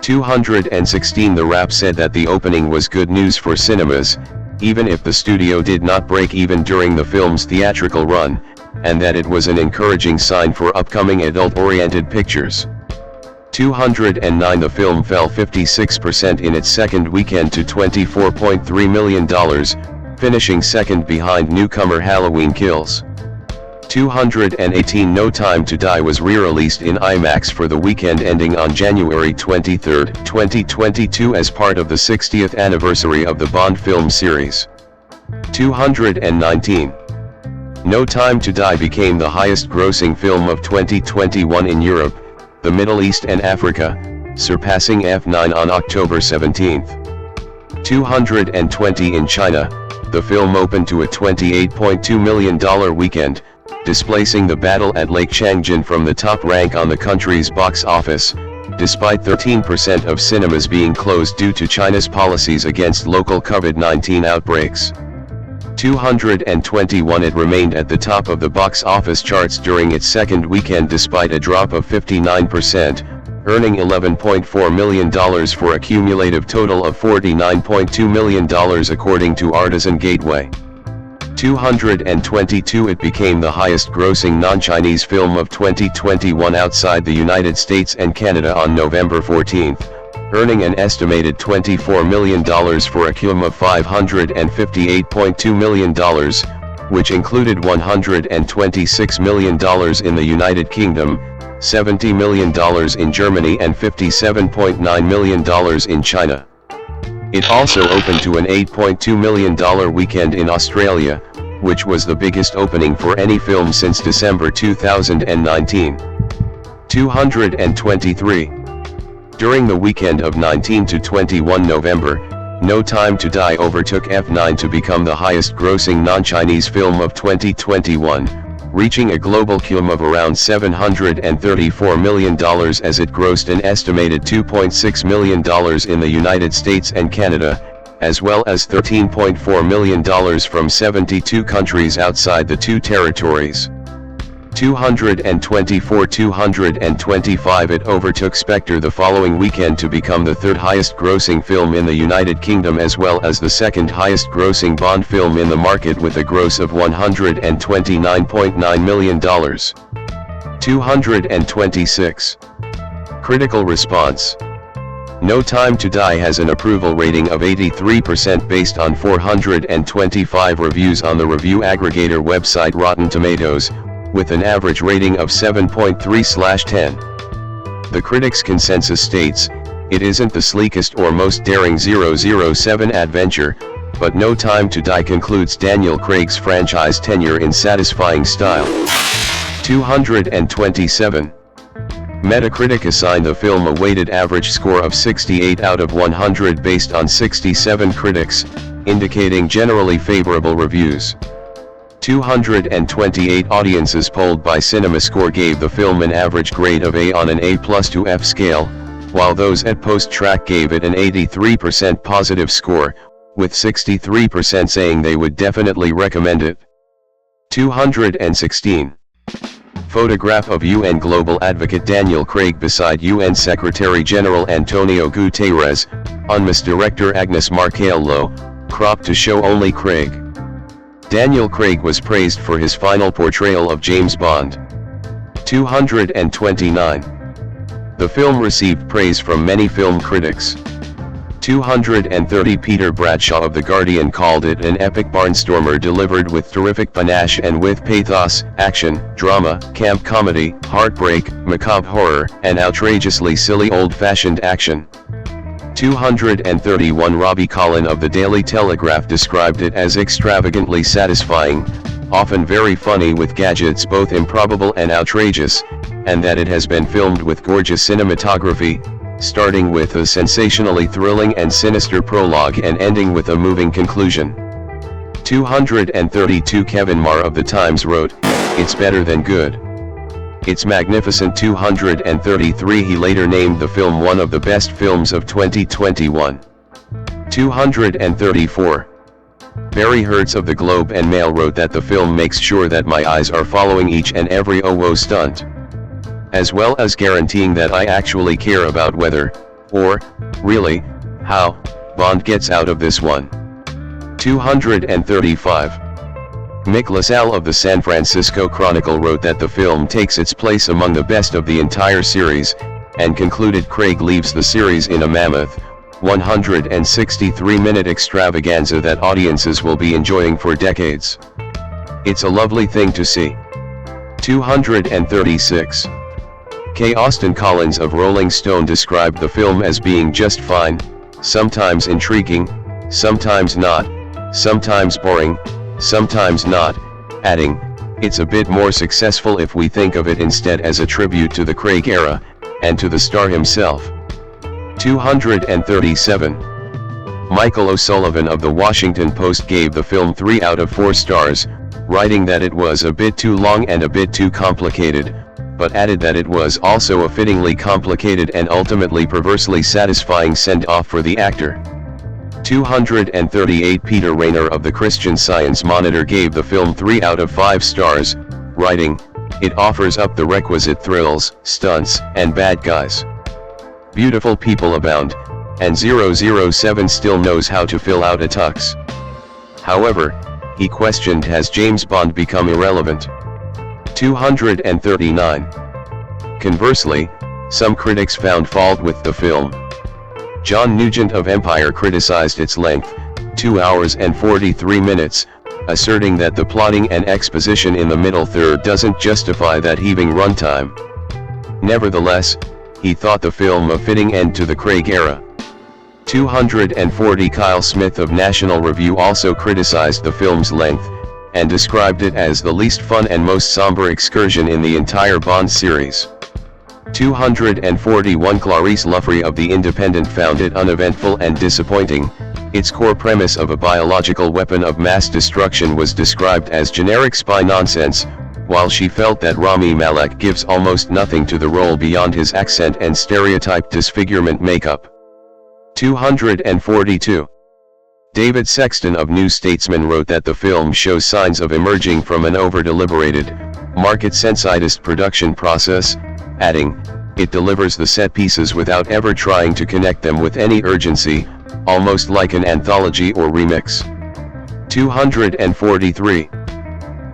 216 The Wrap said that the opening was good news for cinemas, even if the studio did not break even during the film's theatrical run, and that it was an encouraging sign for upcoming adult-oriented pictures. 209 The film fell 56% in its second weekend to $24.3 million, finishing second behind newcomer Halloween Kills. 218 No Time to Die was re-released in IMAX for the weekend ending on January 23, 2022 as part of the 60th anniversary of the Bond film series. 219 No Time to Die became the highest-grossing film of 2021 in Europe, the Middle East and Africa, surpassing F9 on October 17. 220 In China, the film opened to a $28.2 million weekend, displacing The Battle at Lake Changjin from the top rank on the country's box office, despite 13% of cinemas being closed due to China's policies against local COVID-19 outbreaks. 221 It remained at the top of the box office charts during its second weekend despite a drop of 59%, earning $11.4 million for a cumulative total of $49.2 million according to Artisan Gateway. 222 It became the highest-grossing non-Chinese film of 2021 outside the United States and Canada on November 14, earning an estimated $24 million for a cum of $558.2 million, which included $126 million in the United Kingdom, $70 million in Germany and $57.9 million in China. It also opened to an $8.2 million weekend in Australia, which was the biggest opening for any film since December 2019. 223 During the weekend of 19 to 21 November, No Time to Die overtook F9 to become the highest-grossing non-Chinese film of 2021, reaching a global cum of around $734 million as it grossed an estimated $2.6 million in the United States and Canada, as well as $13.4 million from 72 countries outside the two territories. 224 225 It overtook Spectre the following weekend to become the third highest-grossing film in the United Kingdom as well as the second highest-grossing Bond film in the market with a gross of $129.9 million. 226 Critical response. No Time to Die has an approval rating of 83% based on 425 reviews on the review aggregator website Rotten Tomatoes, with an average rating of 7.3/10. The critics' consensus states, "It isn't the sleekest or most daring 007 adventure, but No Time to Die concludes Daniel Craig's franchise tenure in satisfying style." 227 Metacritic assigned the film a weighted average score of 68 out of 100 based on 67 critics, indicating generally favorable reviews. 228 audiences polled by CinemaScore gave the film an average grade of A on an A+ to F scale, while those at Post-Track gave it an 83% positive score, with 63% saying they would definitely recommend it. 216 Photograph of UN Global Advocate Daniel Craig beside UN Secretary-General Antonio Guterres, UNMISS Director Agnes Markello, cropped to show only Craig. Daniel Craig was praised for his final portrayal of James Bond. 229 The film received praise from many film critics. 230 Peter Bradshaw of The Guardian called it an epic barnstormer delivered with terrific panache and with pathos, action, drama, camp comedy, heartbreak, macabre horror, and outrageously silly old-fashioned action. 231 Robbie Collin of The Daily Telegraph described it as extravagantly satisfying, often very funny with gadgets both improbable and outrageous, and that it has been filmed with gorgeous cinematography, starting with a sensationally thrilling and sinister prologue and ending with a moving conclusion. 232 Kevin Marr of The Times wrote, "It's better than good. It's magnificent." 233 He later named the film one of the best films of 2021. 234 Barry Hertz of The Globe and Mail wrote that the film makes sure that my eyes are following each and every oh-whoa stunt, as well as guaranteeing that I actually care about whether Or, really, how Bond gets out of this one. 235. Mick LaSalle of the San Francisco Chronicle wrote that the film takes its place among the best of the entire series, and concluded Craig leaves the series in a mammoth, 163-minute extravaganza that audiences will be enjoying for decades. It's a lovely thing to see. 236. K. Austin Collins of Rolling Stone described the film as being just fine, sometimes intriguing, sometimes not, sometimes boring, sometimes not, adding, "It's a bit more successful if we think of it instead as a tribute to the Craig era, and to the star himself." 237. Michael O'Sullivan of the Washington Post gave the film 3 out of 4 stars, writing that it was a bit too long and a bit too complicated, but added that it was also a fittingly complicated and ultimately perversely satisfying send-off for the actor. 238. Peter Rayner of the Christian Science Monitor gave the film 3 out of 5 stars, writing, "It offers up the requisite thrills, stunts, and bad guys. Beautiful people abound, and 007 still knows how to fill out a tux." However, he questioned, has James Bond become irrelevant? 239. Conversely, some critics found fault with the film. John Nugent of Empire criticized its length, 2 hours and 43 minutes, asserting that the plotting and exposition in the middle third doesn't justify that heaving runtime. Nevertheless, he thought the film a fitting end to the Craig era. 240. Kyle Smith of National Review also criticized the film's length, and described it as the least fun and most somber excursion in the entire Bond series. 241. Clarice Luffrey of The Independent found it uneventful and disappointing. Its core premise of a biological weapon of mass destruction was described as generic spy nonsense, while she felt that Rami Malek gives almost nothing to the role beyond his accent and stereotyped disfigurement makeup. 242. David Sexton of New Statesman wrote that the film shows signs of emerging from an over-deliberated, market-sensitist production process, adding, "It delivers the set pieces without ever trying to connect them with any urgency, almost like an anthology or remix." 243.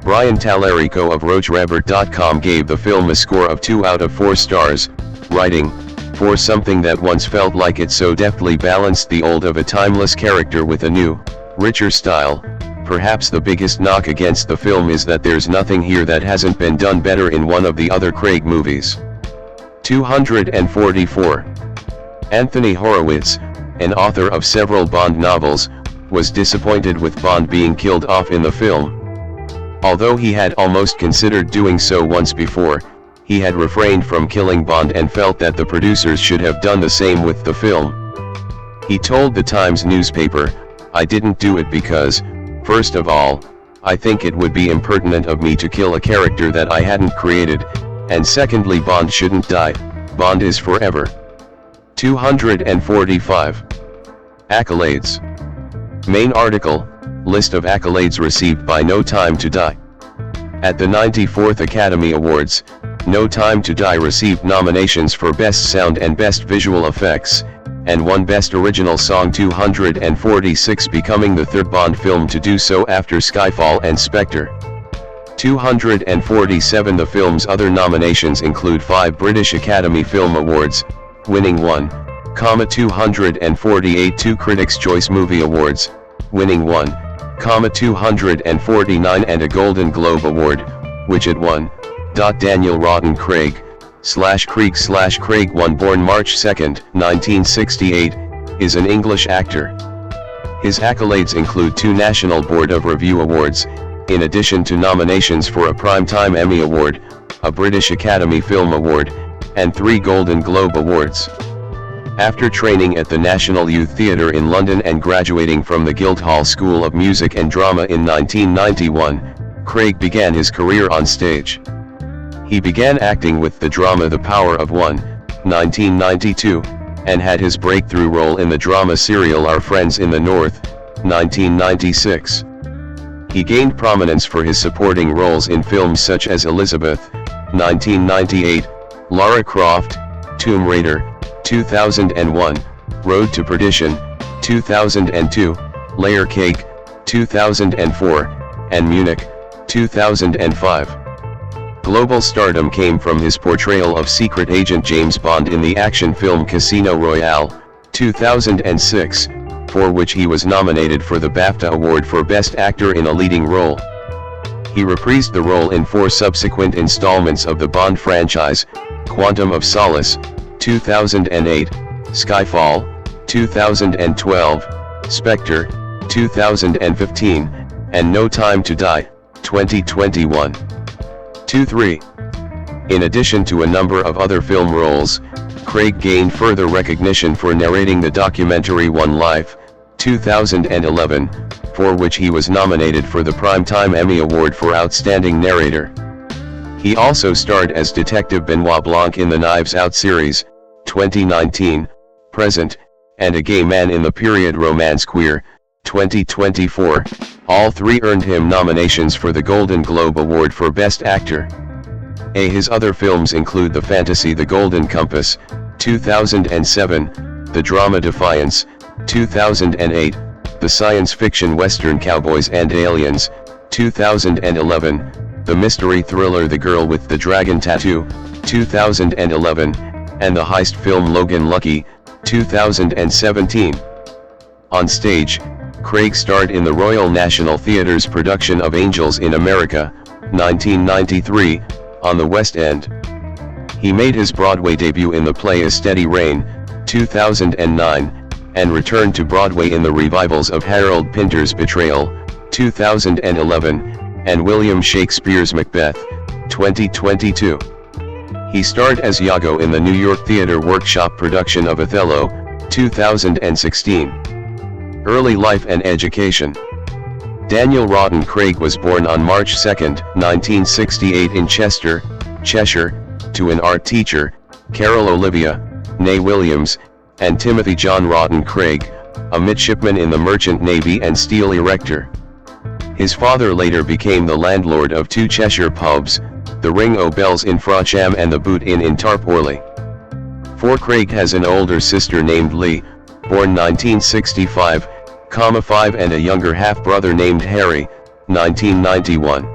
Brian Tallarico of RogerEbert.com gave the film a score of 2 out of 4 stars, writing, "For something that once felt like it so deftly balanced the old of a timeless character with a new, richer style, perhaps the biggest knock against the film is that there's nothing here that hasn't been done better in one of the other Craig movies." 244. Anthony Horowitz, an author of several Bond novels, was disappointed with Bond being killed off in the film. Although he had almost considered doing so once before, he had refrained from killing Bond and felt that the producers should have done the same with the film. He told the Times newspaper, "I didn't do it because, first of all, I think it would be impertinent of me to kill a character that I hadn't created, and secondly Bond shouldn't die, Bond is forever." 245. Accolades. Main article, list of accolades received by No Time to Die. At the 94th Academy Awards, No Time to Die received nominations for Best Sound and Best Visual Effects, and won Best Original Song 246, becoming the third Bond film to do so after Skyfall and Spectre. 247. The film's other nominations include 5 British Academy Film Awards, winning 1, 248, 2 Critics' Choice Movie Awards, winning 1, 249, and a Golden Globe Award, which it won. Daniel Rotten Craig, Craig one, born March 2, 1968, is an English actor. His accolades include 2 National Board of Review Awards, in addition to nominations for a Primetime Emmy Award, a British Academy Film Award, and 3 Golden Globe Awards. After training at the National Youth Theatre in London and graduating from the Guildhall School of Music and Drama in 1991, Craig began his career on stage. He began acting with the drama The Power of One, 1992, and had his breakthrough role in the drama serial Our Friends in the North, 1996. He gained prominence for his supporting roles in films such as Elizabeth, 1998, Lara Croft, Tomb Raider, 2001, Road to Perdition, 2002, Layer Cake, 2004, and Munich, 2005. Global stardom came from his portrayal of secret agent James Bond in the action film Casino Royale, 2006, for which he was nominated for the BAFTA Award for Best Actor in a Leading Role. He reprised the role in 4 subsequent installments of the Bond franchise: Quantum of Solace, 2008, Skyfall, 2012, Spectre, 2015, and No Time to Die, 2021. 2-3. In addition to a number of other film roles, Craig gained further recognition for narrating the documentary One Life, 2011, for which he was nominated for the Primetime Emmy Award for Outstanding Narrator. He also starred as Detective Benoit Blanc in the Knives Out series, 2019, Present, and a gay man in the period romance Queer, 2024. All 3 earned him nominations for the Golden Globe Award for Best Actor. His other films include the fantasy The Golden Compass, 2007, the drama Defiance, 2008, the science fiction western Cowboys and Aliens, 2011, the mystery thriller The Girl with the Dragon Tattoo, 2011, and the heist film Logan Lucky, 2017. On stage, Craig starred in the Royal National Theatre's production of Angels in America, 1993, on the West End. He made his Broadway debut in the play A Steady Rain, 2009, and returned to Broadway in the revivals of Harold Pinter's Betrayal, 2011, and William Shakespeare's Macbeth, 2022. He starred as Iago in the New York Theatre Workshop production of Othello, 2016. Early life and education. Daniel Rawton Craig was born on March 2, 1968 in Chester, Cheshire, to an art teacher, Carol Olivia, née Williams, and Timothy John Rawton Craig, a midshipman in the Merchant Navy and steel erector. His father later became the landlord of 2 Cheshire pubs, the Ring o' Bells in Frodsham and the Boot Inn in Tarporley. Craig has an older sister named Lee, born 1965, 5, and a younger half-brother named Harry, 1991.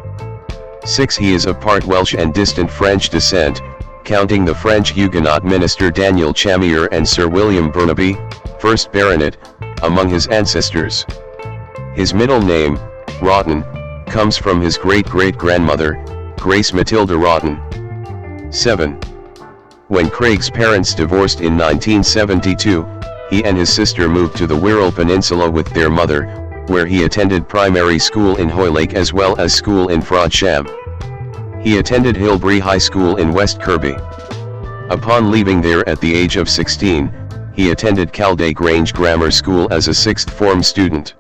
6. He is of part Welsh and distant French descent, counting the French Huguenot minister Daniel Chamier and Sir William Burnaby, 1st Baronet, among his ancestors. His middle name, Rawton, comes from his great-great-grandmother, Grace Matilda Rawton. 7. When Craig's parents divorced in 1972, he and his sister moved to the Wirral Peninsula with their mother, where he attended primary school in Hoylake as well as school in Frodsham. He attended Hillbury High School in West Kirby. Upon leaving there at the age of 16, he attended Calday Grange Grammar School as a 6th form student.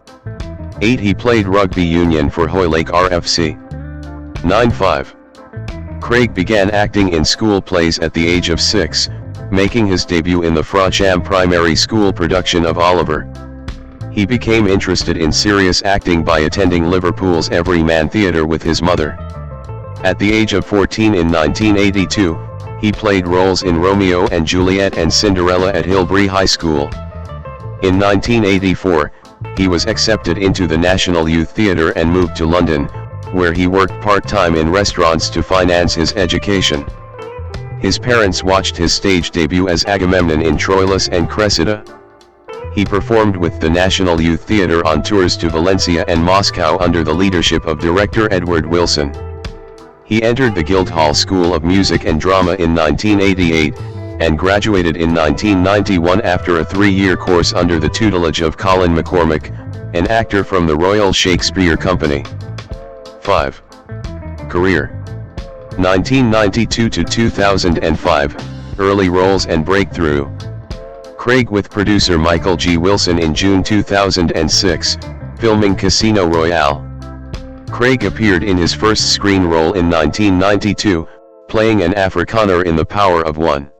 8. He played rugby union for Hoylake RFC. 9-5. Craig began acting in school plays at the age of 6, making his debut in the Frodsham Primary School production of Oliver. He became interested in serious acting by attending Liverpool's Everyman Theatre with his mother. At the age of 14 in 1982, he played roles in Romeo and Juliet and Cinderella at Hillbury High School. In 1984, he was accepted into the National Youth Theatre and moved to London, where he worked part-time in restaurants to finance his education. His parents watched his stage debut as Agamemnon in Troilus and Cressida. He performed with the National Youth Theatre on tours to Valencia and Moscow under the leadership of director Edward Wilson. He entered the Guildhall School of Music and Drama in 1988, and graduated in 1991 after a 3-year course under the tutelage of Colin McCormick, an actor from the Royal Shakespeare Company. 5. Career. 1992 to 2005, early roles and breakthrough. Craig with producer Michael G. Wilson in June 2006, filming Casino Royale. Craig appeared in his first screen role in 1992, playing an Afrikaner in The Power of One.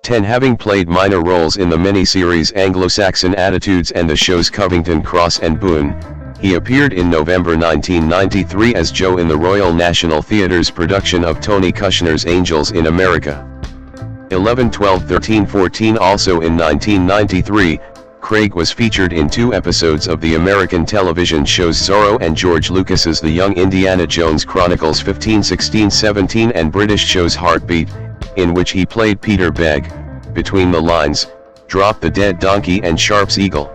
10. Having played minor roles in the miniseries Anglo-Saxon Attitudes and the shows Covington Cross and Boone, he appeared in November 1993 as Joe in the Royal National Theatre's production of Tony Kushner's Angels in America. 11, 12, 13, 14. Also in 1993, Craig was featured in 2 episodes of the American television shows Zorro and George Lucas's The Young Indiana Jones Chronicles 15, 16, 17 and British shows Heartbeat, in which he played Peter Begg, Between the Lines, Drop the Dead Donkey and Sharp's Eagle.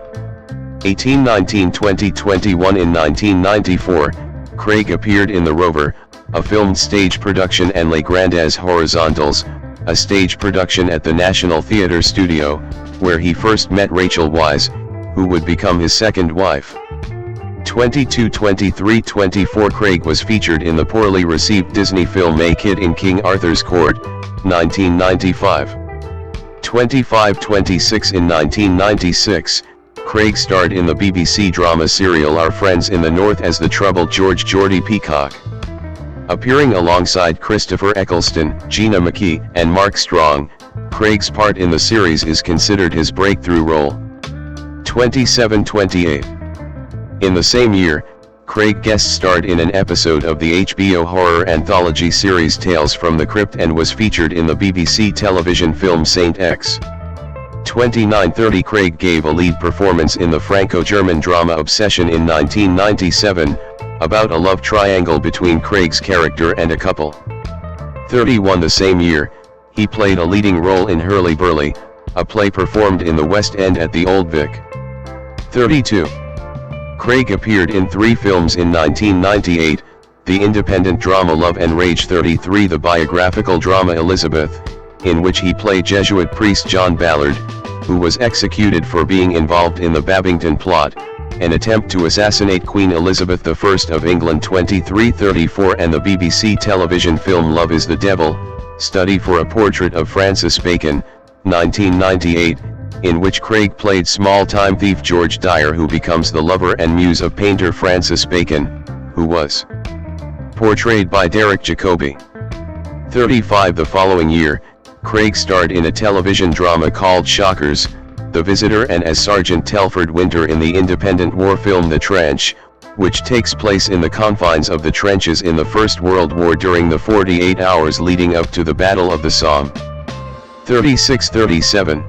18, 19, 20, 21. In 1994, Craig appeared in The Rover, a filmed stage production, and Les Grandes Horizontales, a stage production at the National Theatre Studio, where he first met Rachel Weisz, who would become his second wife. 22, 23, 24. Craig was featured in the poorly received Disney film A Kid in King Arthur's Court, 1995. 25, 26. In 1996, Craig starred in the BBC drama serial Our Friends in the North as the troubled Geordie Peacock. Appearing alongside Christopher Eccleston, Gina McKee, and Mark Strong, Craig's part in the series is considered his breakthrough role. 27, 28. In the same year, Craig guest starred in an episode of the HBO horror anthology series Tales from the Crypt and was featured in the BBC television film Saint X. 29, 30. Craig gave a lead performance in the Franco-German drama Obsession in 1997, about a love triangle between Craig's character and a couple. 31. The same year, he played a leading role in Hurly Burly, a play performed in the West End at the Old Vic. 32. Craig appeared in 3 films in 1998, the independent drama Love and Rage. 33. The biographical drama Elizabeth, in which he played Jesuit priest John Ballard, who was executed for being involved in the Babington plot, an attempt to assassinate Queen Elizabeth I of England. 23, 34. And the BBC television film Love is the Devil, Study for a Portrait of Francis Bacon, 1998, in which Craig played small-time thief George Dyer, who becomes the lover and muse of painter Francis Bacon, who was portrayed by Derek Jacobi. 35. The following year, Craig starred in a television drama called Shockers, The Visitor, and as Sergeant Telford Winter in the independent war film The Trench, which takes place in the confines of the trenches in the First World War during the 48 hours leading up to the Battle of the Somme. 36, 37.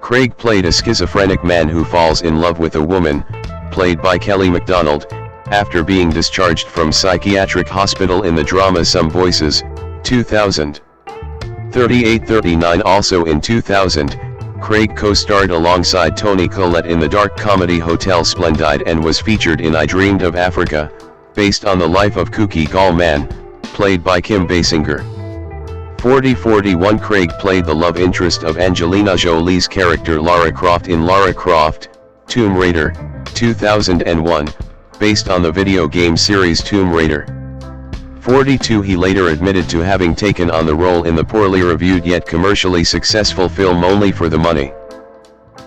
Craig played a schizophrenic man who falls in love with a woman, played by Kelly MacDonald, after being discharged from psychiatric hospital in the drama Some Voices, 2000. 38, 39. Also in 2000, Craig co-starred alongside Toni Collette in the dark comedy Hotel Splendide and was featured in I Dreamed of Africa, based on the life of Kooky Gall Man, played by Kim Basinger. 40, 41. Craig played the love interest of Angelina Jolie's character Lara Croft in Lara Croft, Tomb Raider, 2001, based on the video game series Tomb Raider. 42. He later admitted to having taken on the role in the poorly reviewed yet commercially successful film Only for the Money.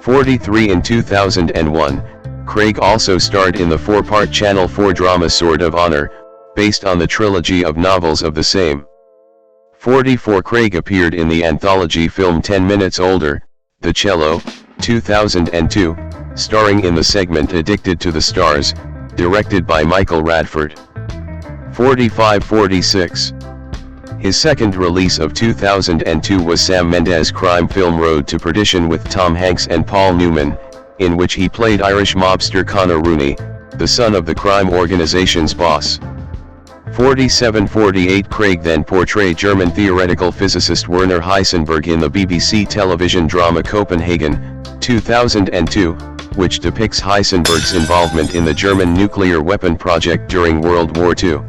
43. In 2001, Craig also starred in the 4-part Channel 4 drama Sword of Honor, based on the trilogy of novels of the same. 44. Craig appeared in the anthology film 10 Minutes Older, The Cello, 2002, starring in the segment Addicted to the Stars, directed by Michael Radford. 45, 46. His second release of 2002 was Sam Mendes' crime film Road to Perdition with Tom Hanks and Paul Newman, in which he played Irish mobster Conor Rooney, the son of the crime organization's boss. 47, 48. Craig then portrayed German theoretical physicist Werner Heisenberg in the BBC television drama Copenhagen, 2002, which depicts Heisenberg's involvement in the German nuclear weapon project during World War II.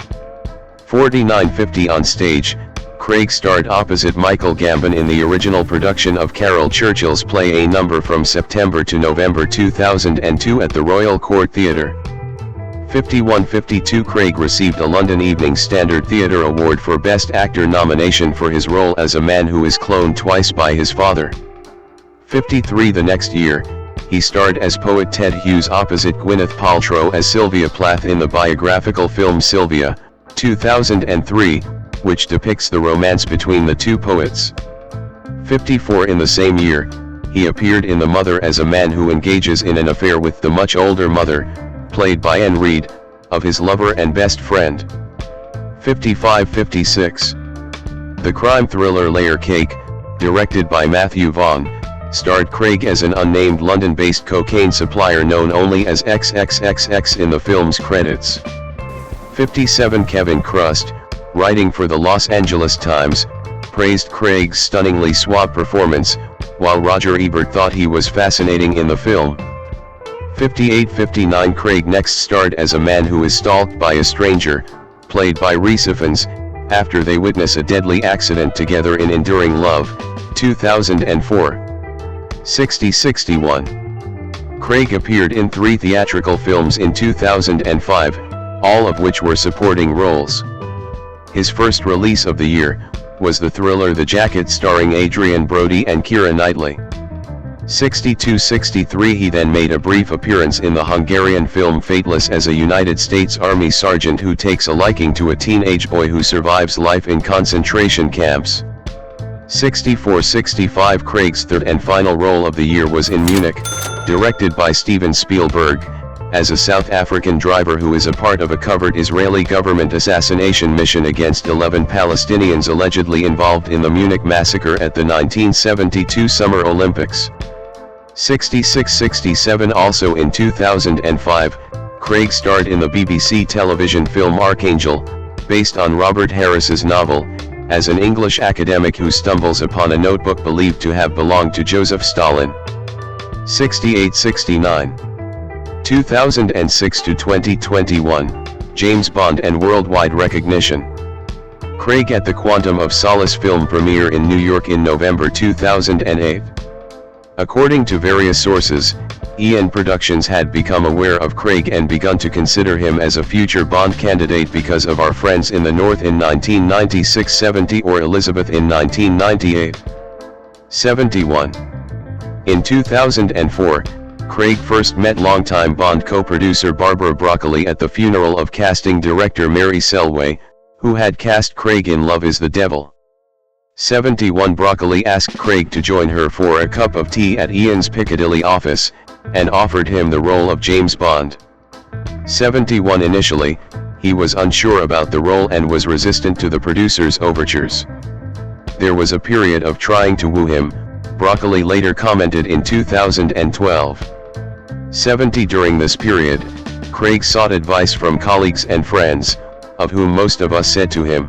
49, 50. On stage, Craig starred opposite Michael Gambon in the original production of Caryl Churchill's play A Number from September to November 2002 at the Royal Court Theatre. 51, 52. Craig received a London Evening Standard Theatre Award for Best Actor nomination for his role as a man who is cloned twice by his father. 53. The next year, he starred as poet Ted Hughes opposite Gwyneth Paltrow as Sylvia Plath in the biographical film Sylvia, 2003, which depicts the romance between the two poets. 54. In the same year, he appeared in The Mother as a man who engages in an affair with the much older mother, played by Anne Reid, of his lover and best friend. 55, 56. The crime thriller Layer Cake, directed by Matthew Vaughn, starred Craig as an unnamed London-based cocaine supplier known only as XXXX in the film's credits. 57 Kevin Crust, writing for the Los Angeles Times, praised Craig's stunningly suave performance, while Roger Ebert thought he was fascinating in the film. 58-59 Craig next starred as a man who is stalked by a stranger, played by Rhys Ifans, after they witness a deadly accident together in Enduring Love, 2004. 60-61. Craig appeared in 3 theatrical films in 2005, all of which were supporting roles. His first release of the year was the thriller The Jacket starring Adrian Brody and Keira Knightley. 62-63 He then made a brief appearance in the Hungarian film Fateless as a United States Army sergeant who takes a liking to a teenage boy who survives life in concentration camps. 64-65 Craig's third and final role of the year was in Munich, directed by Steven Spielberg, as a South African driver who is a part of a covert Israeli government assassination mission against 11 Palestinians allegedly involved in the Munich massacre at the 1972 Summer Olympics. 66-67 Also in 2005, Craig starred in the BBC television film Archangel, based on Robert Harris's novel, as an English academic who stumbles upon a notebook believed to have belonged to Joseph Stalin. 68-69. 2006 to 2021, James Bond and worldwide recognition. Craig at the Quantum of Solace film premiere in New York in November 2008. According to various sources, EN Productions had become aware of Craig and begun to consider him as a future Bond candidate because of Our Friends in the North in 1996-70 or Elizabeth in 1998. 71. In 2004, Craig first met longtime Bond co-producer Barbara Broccoli at the funeral of casting director Mary Selway, who had cast Craig in Love is the Devil. 71 Broccoli asked Craig to join her for a cup of tea at Ian's Piccadilly office, and offered him the role of James Bond. 71 Initially, he was unsure about the role and was resistant to the producer's overtures. There was a period of trying to woo him, Broccoli later commented in 2012. 70 During this period, Craig sought advice from colleagues and friends, of whom most of us said to him,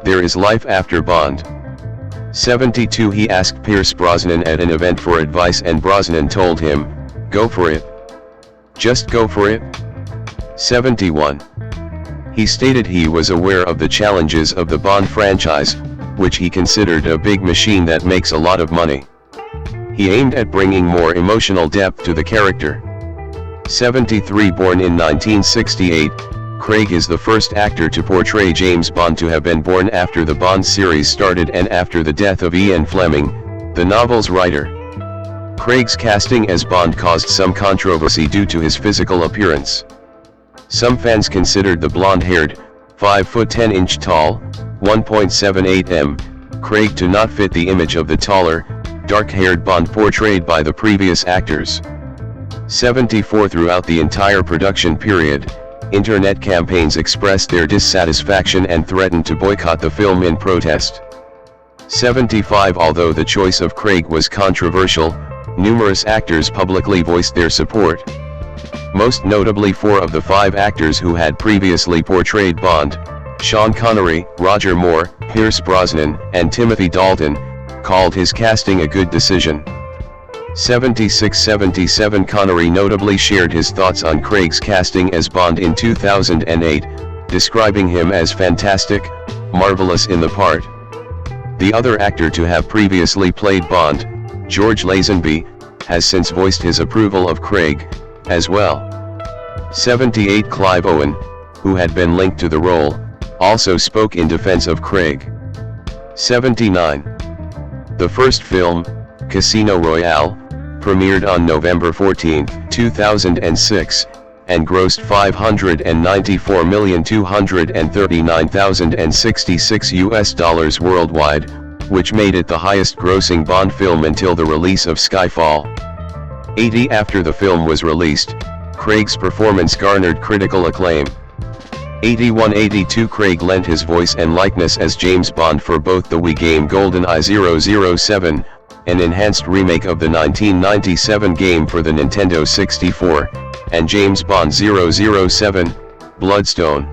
"There is life after Bond." 72 He asked Pierce Brosnan at an event for advice and Brosnan told him, "Go for it. Just go for it." 71. He stated he was aware of the challenges of the Bond franchise, which he considered a big machine that makes a lot of money. He aimed at bringing more emotional depth to the character. 73 Born in 1968, Craig is the first actor to portray James Bond to have been born after the Bond series started and after the death of Ian Fleming, the novel's writer. Craig's casting as Bond caused some controversy due to his physical appearance. Some fans considered the blonde-haired, 5 foot 10 inch tall, 1.78 m, Craig to not fit the image of the taller, dark-haired Bond portrayed by the previous actors. 74 Throughout the entire production period, internet campaigns expressed their dissatisfaction and threatened to boycott the film in protest. 75 Although the choice of Craig was controversial, numerous actors publicly voiced their support. Most notably 4 of the 5 actors who had previously portrayed Bond, Sean Connery, Roger Moore, Pierce Brosnan, and Timothy Dalton, called his casting a good decision. 76-77 Connery notably shared his thoughts on Craig's casting as Bond in 2008, describing him as fantastic, marvelous in the part. The other actor to have previously played Bond, George Lazenby, has since voiced his approval of Craig, as well. 78 Clive Owen, who had been linked to the role, also spoke in defense of Craig. 79. The first film, Casino Royale, premiered on November 14, 2006, and grossed $594,239,066 worldwide, which made it the highest-grossing Bond film until the release of Skyfall. 80 After the film was released, Craig's performance garnered critical acclaim. 81-82 Craig lent his voice and likeness as James Bond for both the Wii game GoldenEye 007, an enhanced remake of the 1997 game for the Nintendo 64, and James Bond 007, Bloodstone.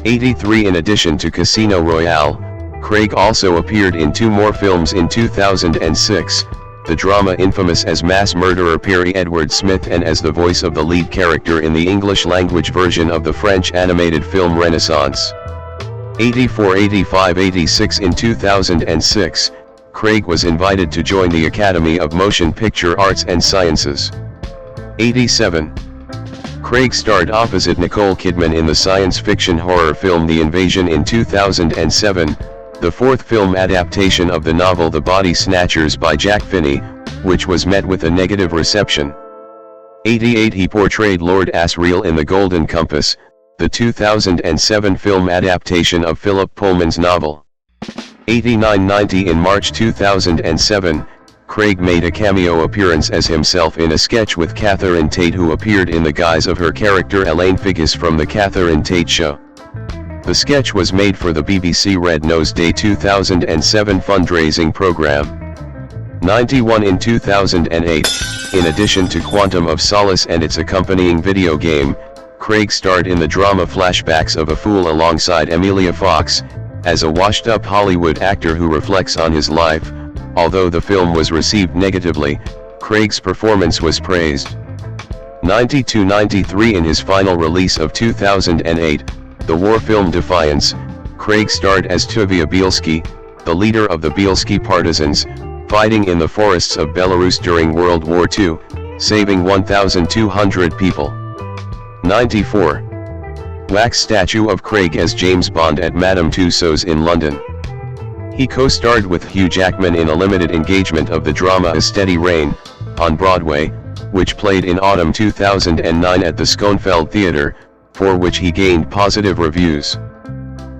83 In addition to Casino Royale, Craig also appeared in 2 more films in 2006, the drama infamous as mass murderer Perry Edward Smith and as the voice of the lead character in the English-language version of the French animated film Renaissance. 84 85 86 In 2006, Craig was invited to join the Academy of Motion Picture Arts and Sciences. 87. Craig starred opposite Nicole Kidman in the science fiction horror film The Invasion in 2007, the 4th film adaptation of the novel The Body Snatchers by Jack Finney, which was met with a negative reception. 88 He portrayed Lord Asriel in The Golden Compass, the 2007 film adaptation of Philip Pullman's novel. 89-90 In March 2007, Craig made a cameo appearance as himself in a sketch with Catherine Tate, who appeared in the guise of her character Elaine Figgis from The Catherine Tate Show. The sketch was made for the BBC Red Nose Day 2007 fundraising program. 91 In 2008, in addition to Quantum of Solace and its accompanying video game, Craig starred in the drama Flashbacks of a Fool alongside Emilia Fox, as a washed-up Hollywood actor who reflects on his life. Although the film was received negatively, Craig's performance was praised. 92-93 In his final release of 2008, the war film Defiance, Craig starred as Tuvia Bielski, the leader of the Bielski partisans, fighting in the forests of Belarus during World War II, saving 1,200 people. 94. Wax statue of Craig as James Bond at Madame Tussauds in London. He co-starred with Hugh Jackman in a limited engagement of the drama A Steady Rain, on Broadway, which played in autumn 2009 at the Schoenfeld Theatre, for which he gained positive reviews.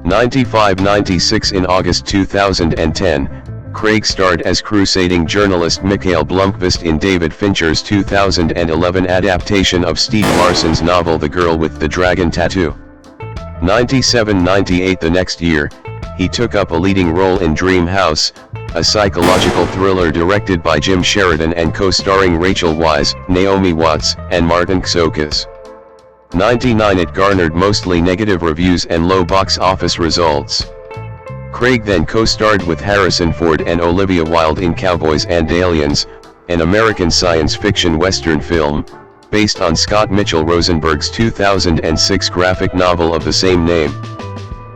95-96 In August 2010, Craig starred as crusading journalist Mikhail Blomkvist in David Fincher's 2011 adaptation of Steve Larson's novel The Girl with the Dragon Tattoo. 97-98 The next year, he took up a leading role in Dream House, a psychological thriller directed by Jim Sheridan and co-starring Rachel Weisz, Naomi Watts, and Martin Xokas. 99 It garnered mostly negative reviews and low box office results. Craig then co-starred with Harrison Ford and Olivia Wilde in Cowboys and Aliens, an American science fiction western film, based on Scott Mitchell Rosenberg's 2006 graphic novel of the same name.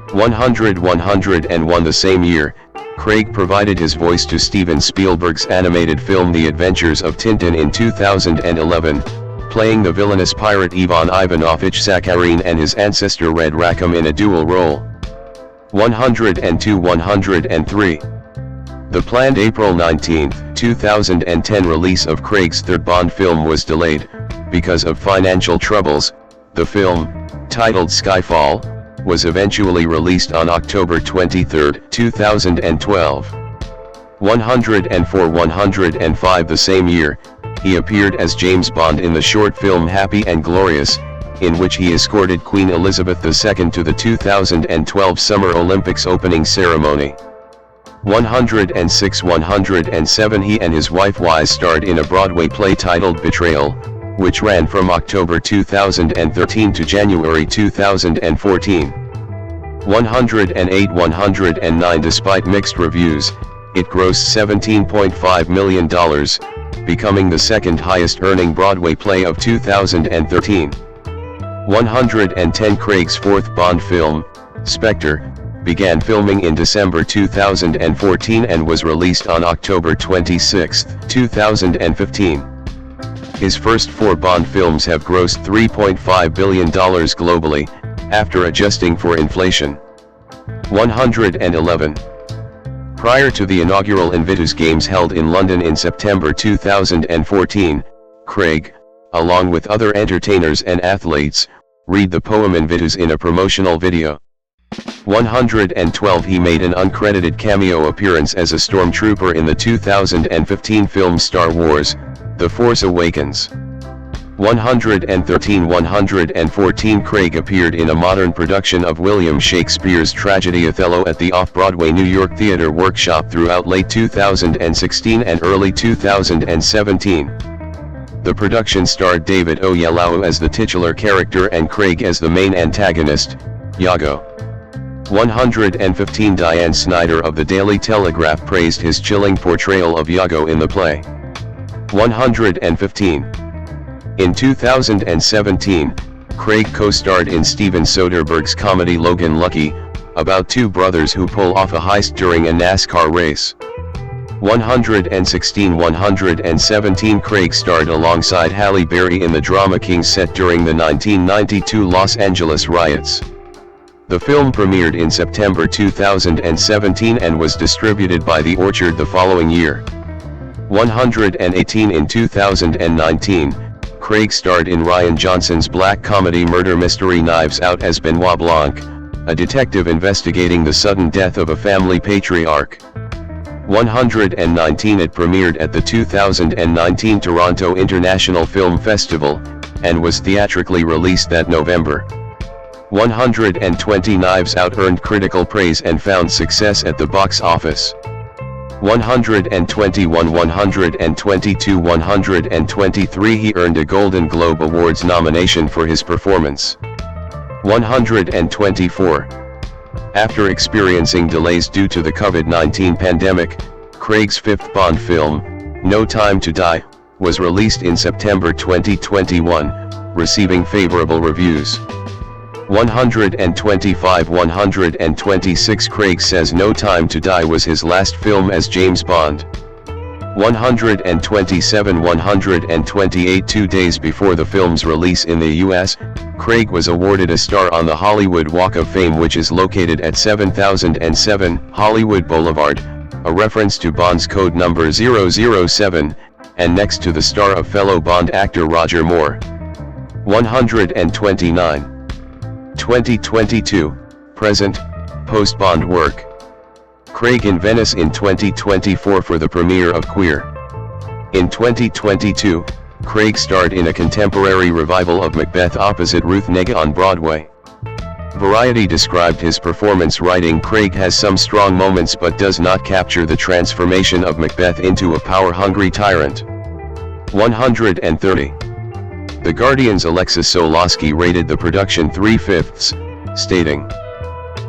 100-101 The same year, Craig provided his voice to Steven Spielberg's animated film The Adventures of Tintin in 2011, playing the villainous pirate Ivan Ivanovich Sakharine and his ancestor Red Rackham in a dual role. 102-103. The planned April 19, 2010 release of Craig's third Bond film was delayed, because of financial troubles. The film, titled Skyfall, was eventually released on October 23, 2012. 104-105 The same year, he appeared as James Bond in the short film Happy and Glorious, in which he escorted Queen Elizabeth II to the 2012 Summer Olympics opening ceremony. 106-107 He and his wife Weisz starred in a Broadway play titled Betrayal, which ran from October 2013 to January 2014. 108-109 Despite mixed reviews, it grossed $17.5 million, becoming the second highest earning Broadway play of 2013. 110 Craig's fourth Bond film, Spectre, began filming in December 2014 and was released on October 26, 2015. His first 4 Bond films have grossed $3.5 billion globally, after adjusting for inflation. 111. Prior to the inaugural Invictus Games held in London in September 2014, Craig, along with other entertainers and athletes, read the poem Invictus in a promotional video. 112 He made an uncredited cameo appearance as a stormtrooper in the 2015 film Star Wars: The Force Awakens. 113-114 Craig appeared in a modern production of William Shakespeare's tragedy Othello at the Off-Broadway New York Theatre Workshop throughout late 2016 and early 2017. The production starred David Oyelowo as the titular character and Craig as the main antagonist, Iago. 115 Diane Snyder of the Daily Telegraph praised his chilling portrayal of Iago in the play. 115. In 2017, Craig co-starred in Steven Soderbergh's comedy Logan Lucky, about two brothers who pull off a heist during a NASCAR race. 116-117 Craig starred alongside Halle Berry in the drama King set during the 1992 Los Angeles riots. The film premiered in September 2017 and was distributed by The Orchard the following year. 118 In 2019, Craig starred in Rian Johnson's black comedy murder mystery Knives Out as Benoit Blanc, a detective investigating the sudden death of a family patriarch. 119 It premiered at the 2019 Toronto International Film Festival, and was theatrically released that November. 120 Knives Out earned critical praise and found success at the box office. 121 122 123 He earned a Golden Globe Awards nomination for his performance. 124. After experiencing delays due to the COVID-19 pandemic, Craig's fifth Bond film, No Time to Die, was released in September 2021, receiving favorable reviews. 125 126 Craig says No Time to Die was his last film as James Bond. 127 128 2 days before the film's release in the US, Craig was awarded a star on the Hollywood Walk of Fame, which is located at 7007 Hollywood Boulevard, a reference to Bond's code number 007, and next to the star of fellow Bond actor Roger Moore. 129. 2022, present, post-Bond work. Craig in Venice in 2024 for the premiere of Queer. In 2022, Craig starred in a contemporary revival of Macbeth opposite Ruth Negga on Broadway. Variety described his performance writing, Craig has some strong moments but does not capture the transformation of Macbeth into a power-hungry tyrant. 130. The Guardian's Alexis Solosky rated the production 3/5, stating,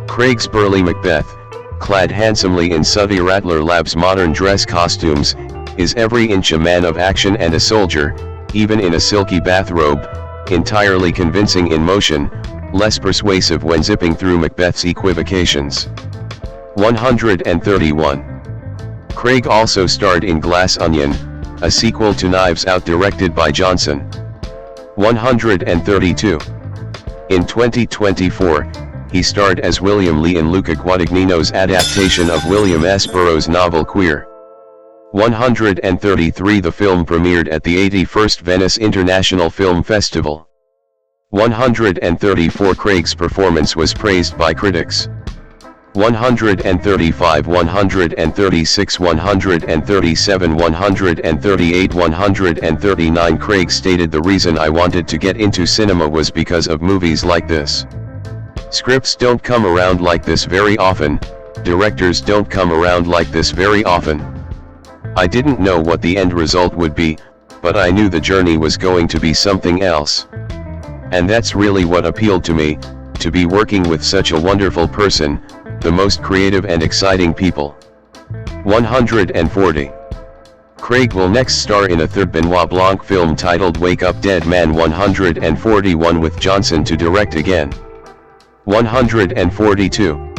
Craig's burly Macbeth, clad handsomely in Suddy Rattler Labs modern dress costumes, is every inch a man of action and a soldier, even in a silky bathrobe, entirely convincing in motion, less persuasive when zipping through Macbeth's equivocations. 131. Craig also starred in Glass Onion, a sequel to Knives Out directed by Johnson. 132. In 2024, he starred as William Lee in Luca Guadagnino's adaptation of William S. Burroughs' novel Queer. 133. The film premiered at the 81st Venice International Film Festival. 134. Craig's performance was praised by critics. 135, 136, 137, 138, 139 Craig stated, the reason I wanted to get into cinema was because of movies like this. Scripts don't come around like this very often, directors don't come around like this very often. I didn't know what the end result would be, but I knew the journey was going to be something else. And that's really what appealed to me, to be working with such a wonderful person, the most creative and exciting people. 140. Craig will next star in a third Benoit Blanc film titled Wake Up Dead Man. 141 with Johnson to direct again. 142.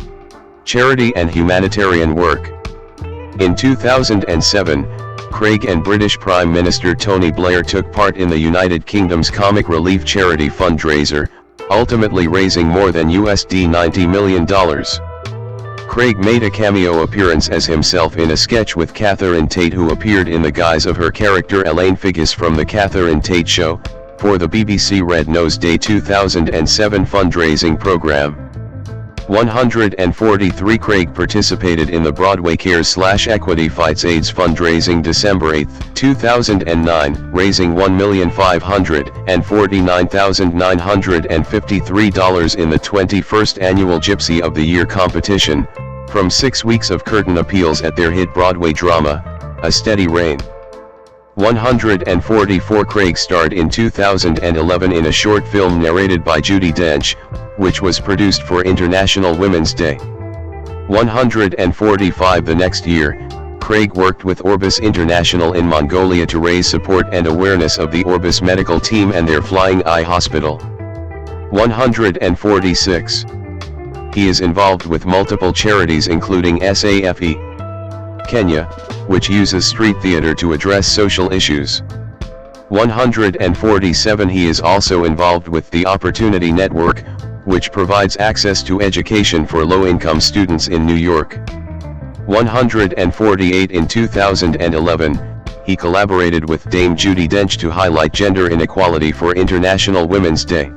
Charity and humanitarian work. In 2007, Craig and British Prime Minister Tony Blair took part in the United Kingdom's comic relief charity fundraiser, ultimately raising more than $90 million. Craig made a cameo appearance as himself in a sketch with Catherine Tate, who appeared in the guise of her character Elaine Figgis from The Catherine Tate Show, for the BBC Red Nose Day 2007 fundraising program. 143 Craig participated in the Broadway Cares/Equity Fights AIDS fundraising December 8, 2009, raising $1,549,953 in the 21st annual Gypsy of the Year competition, from 6 weeks of curtain appeals at their hit Broadway drama, A Steady Rain. 144 Craig starred in 2011 in a short film narrated by Judi Dench, which was produced for International Women's Day. 145 The next year, Craig worked with Orbis International in Mongolia to raise support and awareness of the Orbis medical team and their Flying Eye Hospital. 146. He is involved with multiple charities including SAFE Kenya, which uses street theater to address social issues. 147 He is also involved with the Opportunity Network, which provides access to education for low-income students in New York. 148 In 2011, he collaborated with Dame Judi Dench to highlight gender inequality for International Women's Day.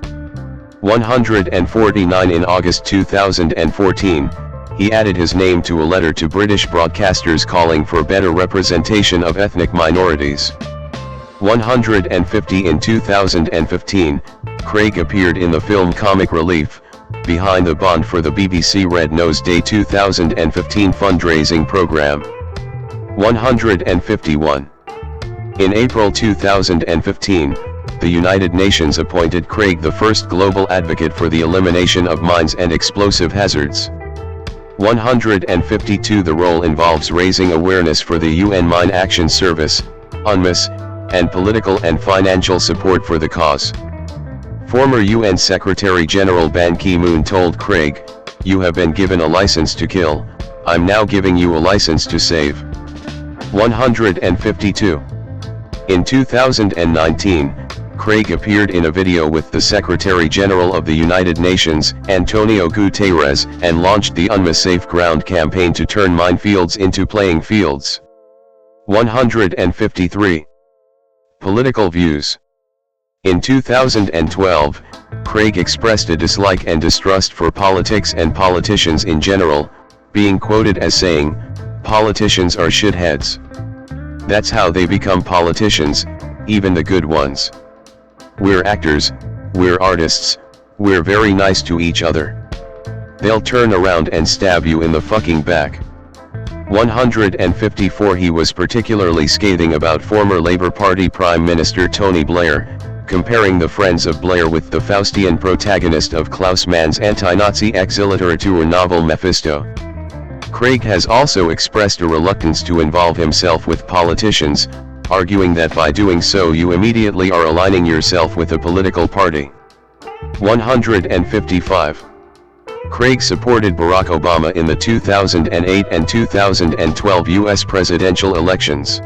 149 In August 2014, he added his name to a letter to British broadcasters calling for better representation of ethnic minorities. 150 In 2015, Craig appeared in the film Comic Relief, Behind the Bond for the BBC Red Nose Day 2015 fundraising program. 151. In April 2015, the United Nations appointed Craig the first global advocate for the elimination of mines and explosive hazards. 152 The role involves raising awareness for the UN Mine Action Service, UNMIS, and political and financial support for the cause. Former UN Secretary-General Ban Ki-moon told Craig, "You have been given a license to kill, I'm now giving you a license to save." 152. In 2019, Craig appeared in a video with the Secretary-General of the United Nations, Antonio Guterres, and launched the UNMIS Safe Ground campaign to turn minefields into playing fields. 153. Political views. In 2012, Craig expressed a dislike and distrust for politics and politicians in general, being quoted as saying, "Politicians are shitheads. That's how they become politicians, even the good ones. We're actors, we're artists, we're very nice to each other. They'll turn around and stab you in the fucking back." 154 He was particularly scathing about former Labour Party Prime Minister Tony Blair, comparing the friends of Blair with the Faustian protagonist of Klaus Mann's anti-Nazi exiliterature novel Mephisto. Craig has also expressed a reluctance to involve himself with politicians, arguing that by doing so you immediately are aligning yourself with a political party. 155. Craig supported Barack Obama in the 2008 and 2012 U.S. presidential elections.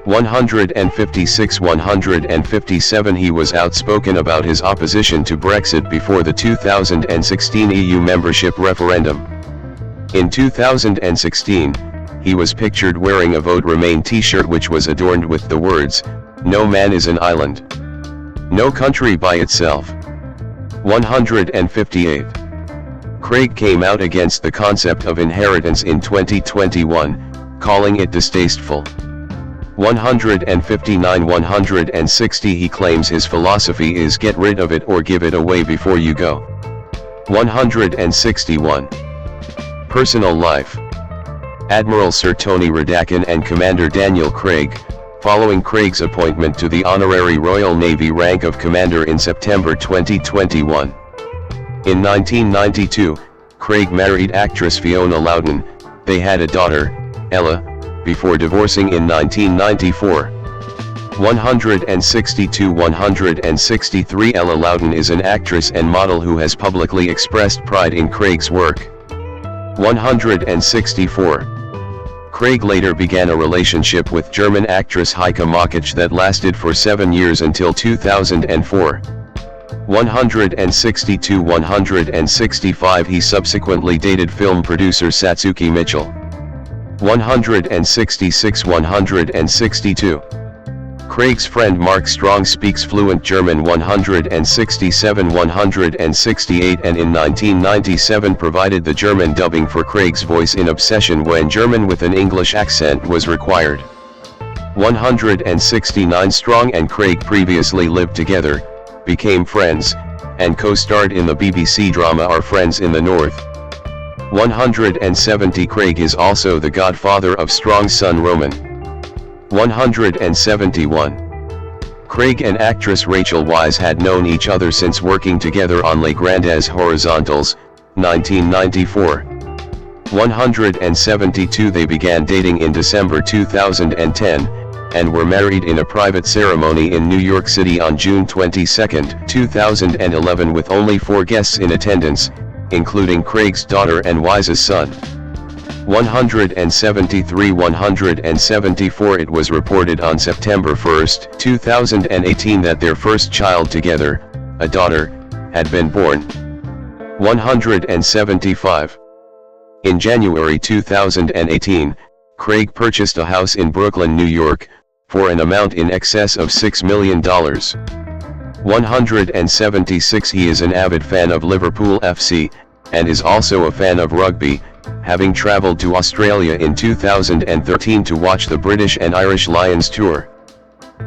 156 157 He was outspoken about his opposition to Brexit before the 2016 EU membership referendum. In 2016, he was pictured wearing a Vote Remain t-shirt which was adorned with the words, "No man is an island. No country by itself." 158. Craig came out against the concept of inheritance in 2021, calling it distasteful. 159 160 He claims his philosophy is get rid of it or give it away before you go. 161. Personal life. Admiral Sir Tony Radakin and Commander Daniel Craig, following Craig's appointment to the honorary Royal Navy rank of Commander in September 2021. In 1992, Craig married actress Fiona Loudon. They had a daughter, Ella, before divorcing in 1994. 162 163 Ella Loudon is an actress and model who has publicly expressed pride in Craig's work. 164. Craig later began a relationship with German actress Heike Makich that lasted for 7 years until 2004. 162 165 He subsequently dated film producer Satsuki Mitchell. 166 162. Craig's friend Mark Strong speaks fluent German 167-168 and in 1997 provided the German dubbing for Craig's voice in Obsession when German with an English accent was required. 169 Strong and Craig previously lived together, became friends, and co-starred in the BBC drama Our Friends in the North. 170 Craig is also the godfather of Strong's son Roman. 171. Craig and actress Rachel Weisz had known each other since working together on Les Grandes Horizontales, 1994. 172 They began dating in December 2010, and were married in a private ceremony in New York City on June 22, 2011 with only 4 guests in attendance, including Craig's daughter and Weisz's son. 174 It was reported on September 1, 2018 that their first child together, a daughter, had been born. 175. In January 2018, Craig purchased a house in Brooklyn, New York, for an amount in excess of $6 million. 176 He is an avid fan of Liverpool FC, and is also a fan of rugby, having travelled to Australia in 2013 to watch the British and Irish Lions tour.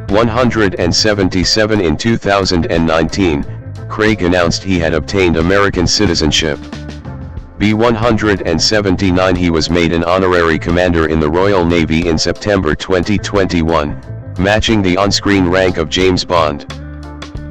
177 In 2019, Craig announced he had obtained American citizenship. B-179 He was made an honorary commander in the Royal Navy in September 2021, matching the on-screen rank of James Bond.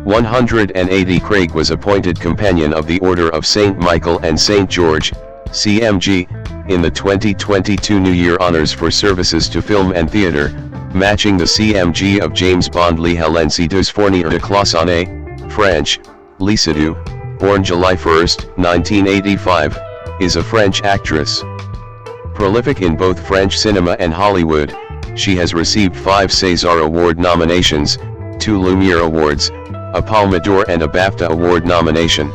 180 Craig was appointed Companion of the Order of St. Michael and St. George, CMG, in the 2022 New Year Honours for services to film and theatre, matching the CMG of James Bond. Léa Seydoux Fournier de Classon, French, Léa Seydoux, born July 1, 1985, is a French actress. Prolific in both French cinema and Hollywood, she has received 5 César Award nominations, 2 Lumière Awards, a Palme d'Or and a BAFTA Award nomination.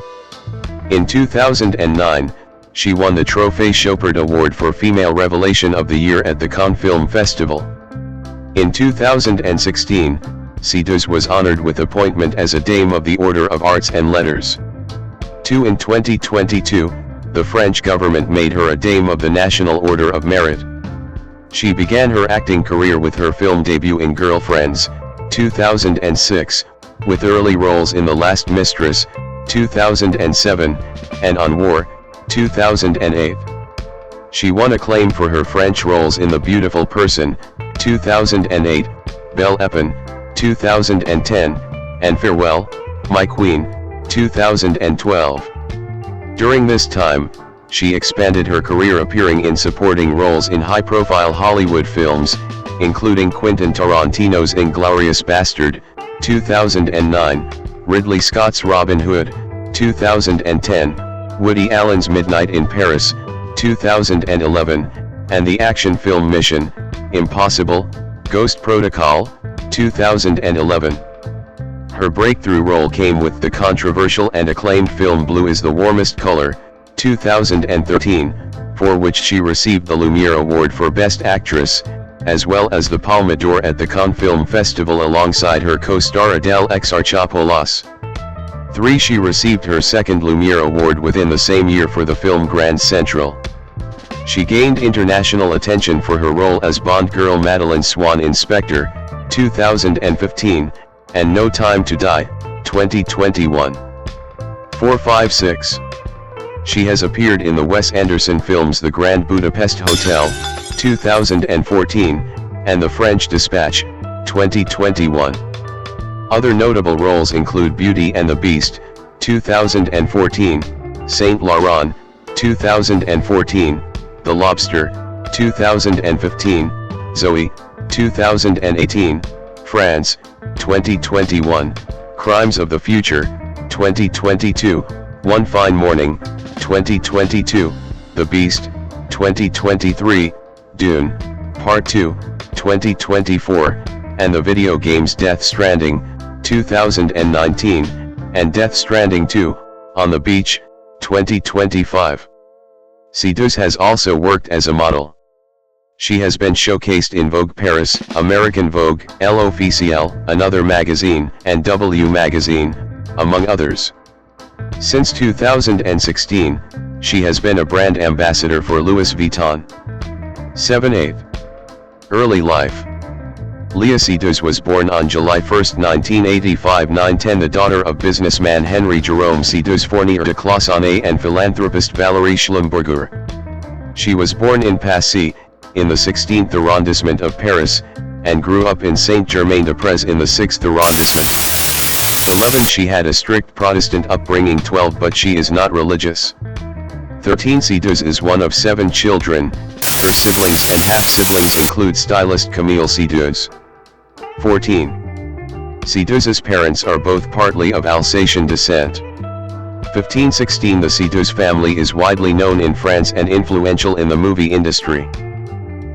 In 2009, she won the Trophée Chopard Award for Female Revelation of the Year at the Cannes Film Festival. In 2016, Seydoux was honored with appointment as a Dame of the Order of Arts and Letters. In 2022, the French government made her a Dame of the National Order of Merit. She began her acting career with her film debut in Girlfriends, 2006, with early roles in The Last Mistress, 2007, and On War, 2008. She won acclaim for her French roles in The Beautiful Person, 2008, Belle Epine, 2010, and Farewell, My Queen, 2012. During this time, she expanded her career appearing in supporting roles in high-profile Hollywood films, including Quentin Tarantino's Inglourious Bastard, 2009, Ridley Scott's Robin Hood, 2010, Woody Allen's Midnight in Paris, 2011, and the action film Mission: Impossible, Ghost Protocol, 2011. Her breakthrough role came with the controversial and acclaimed film Blue is the Warmest Color, 2013, for which she received the Lumière Award for Best Actress, as well as the Palme d'Or at the Cannes Film Festival alongside her co-star Adele Exarchopoulos. She received her second Lumière Award within the same year for the film Grand Central. She gained international attention for her role as Bond girl Madeleine Swan in Spectre, 2015, and No Time to Die, 2021. 456. She has appeared in the Wes Anderson films The Grand Budapest Hotel, 2014, and The French Dispatch, 2021. Other notable roles include Beauty and the Beast, 2014, Saint Laurent, 2014, The Lobster, 2015, Zoe, 2018, France, 2021, Crimes of the Future, 2022, One Fine Morning, 2022, The Beast, 2023, Dune, Part 2, 2024, and the video games Death Stranding, 2019, and Death Stranding 2, On the Beach, 2025. Seydoux has also worked as a model. She has been showcased in Vogue Paris, American Vogue, L'Officiel, Another Magazine, and W Magazine, among others. Since 2016, she has been a brand ambassador for Louis Vuitton. 7/8. Early life. Léa Seydoux was born on July 1, 1985, 910, the daughter of businessman Henry Jerome Seydoux Fournier de Cloisonné and philanthropist Valérie Schlumberger. She was born in Passy, in the 16th arrondissement of Paris, and grew up in Saint-Germain-des-Prés in the 6th arrondissement. 11. She had a strict Protestant upbringing. 12. But she is not religious. 13. Seydoux is one of 7 children. Her siblings and half-siblings include stylist Camille Seydoux. 14. Seydoux's parents are both partly of Alsatian descent. 15. 16. The Seydoux family is widely known in France and influential in the movie industry.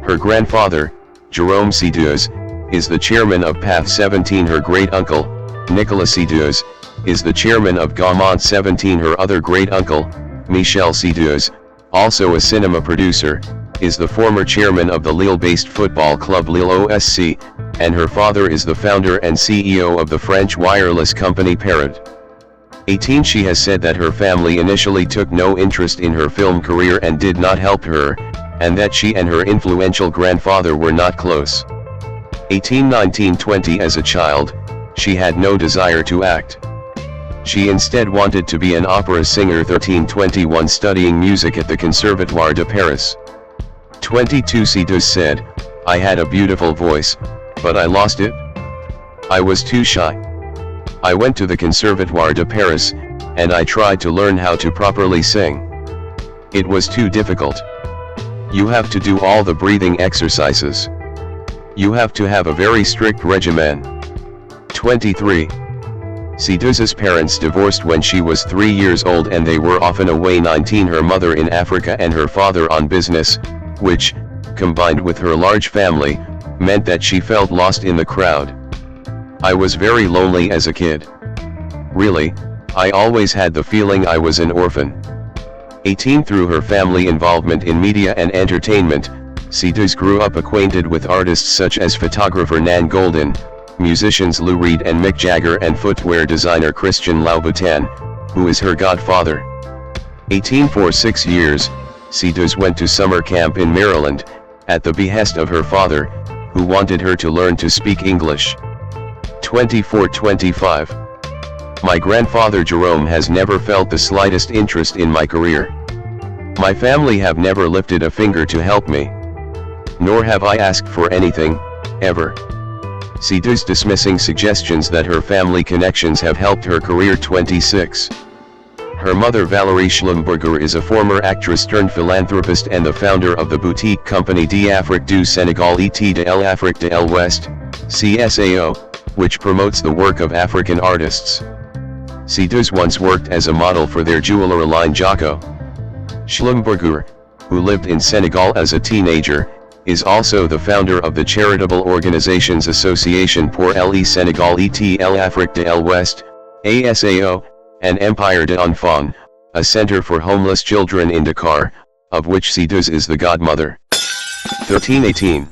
Her grandfather, Jérôme Seydoux, is the chairman of PATH. 17. Her great-uncle, Nicolas Seydoux, is the chairman of Gaumont. 17. Her other great-uncle, Michel Seydoux, also a cinema producer, is the former chairman of the Lille-based football club Lille OSC, and her father is the founder and CEO of the French wireless company Parrot. 18. She has said that her family initially took no interest in her film career and did not help her, and that she and her influential grandfather were not close. 18. 19. 20. As a child, she had no desire to act. She instead wanted to be an opera singer. 13. 21. Studying music at the Conservatoire de Paris. 22. Seydoux said, "I had a beautiful voice, but I lost it. I was too shy. I went to the Conservatoire de Paris, and I tried to learn how to properly sing. It was too difficult. You have to do all the breathing exercises. You have to have a very strict regimen." 23. Seydoux's parents divorced when she was 3 years old and they were often away. 19. Her mother in Africa and her father on business, which, combined with her large family, meant that she felt lost in the crowd. "I was very lonely as a kid. Really, I always had the feeling I was an orphan." 18. Through her family involvement in media and entertainment, Seydoux grew up acquainted with artists such as photographer Nan Goldin, musicians Lou Reed and Mick Jagger, and footwear designer Christian Louboutin, who is her godfather. 18. For 6 years, Seydoux went to summer camp in Maryland, at the behest of her father, who wanted her to learn to speak English. 24. 25. My grandfather Jerome has never felt the slightest interest in my career. My family have never lifted a finger to help me. Nor have I asked for anything, ever. Seydoux dismissing suggestions that her family connections have helped her career. 26. Her mother Valérie Schlumberger is a former actress turned philanthropist and the founder of the boutique company d'Afrique du Sénégal et de l'Afrique de l'Ouest, CSAO, which promotes the work of African artists. Seydoux once worked as a model for their jeweler line Jacco. Schlumberger, who lived in Senegal as a teenager, is also the founder of the charitable organizations Association pour le Sénégal et l'Afrique de l'Ouest, ASAO, and Empire de Enfants, a center for homeless children in Dakar, of which Seydoux is the godmother. 13. 18.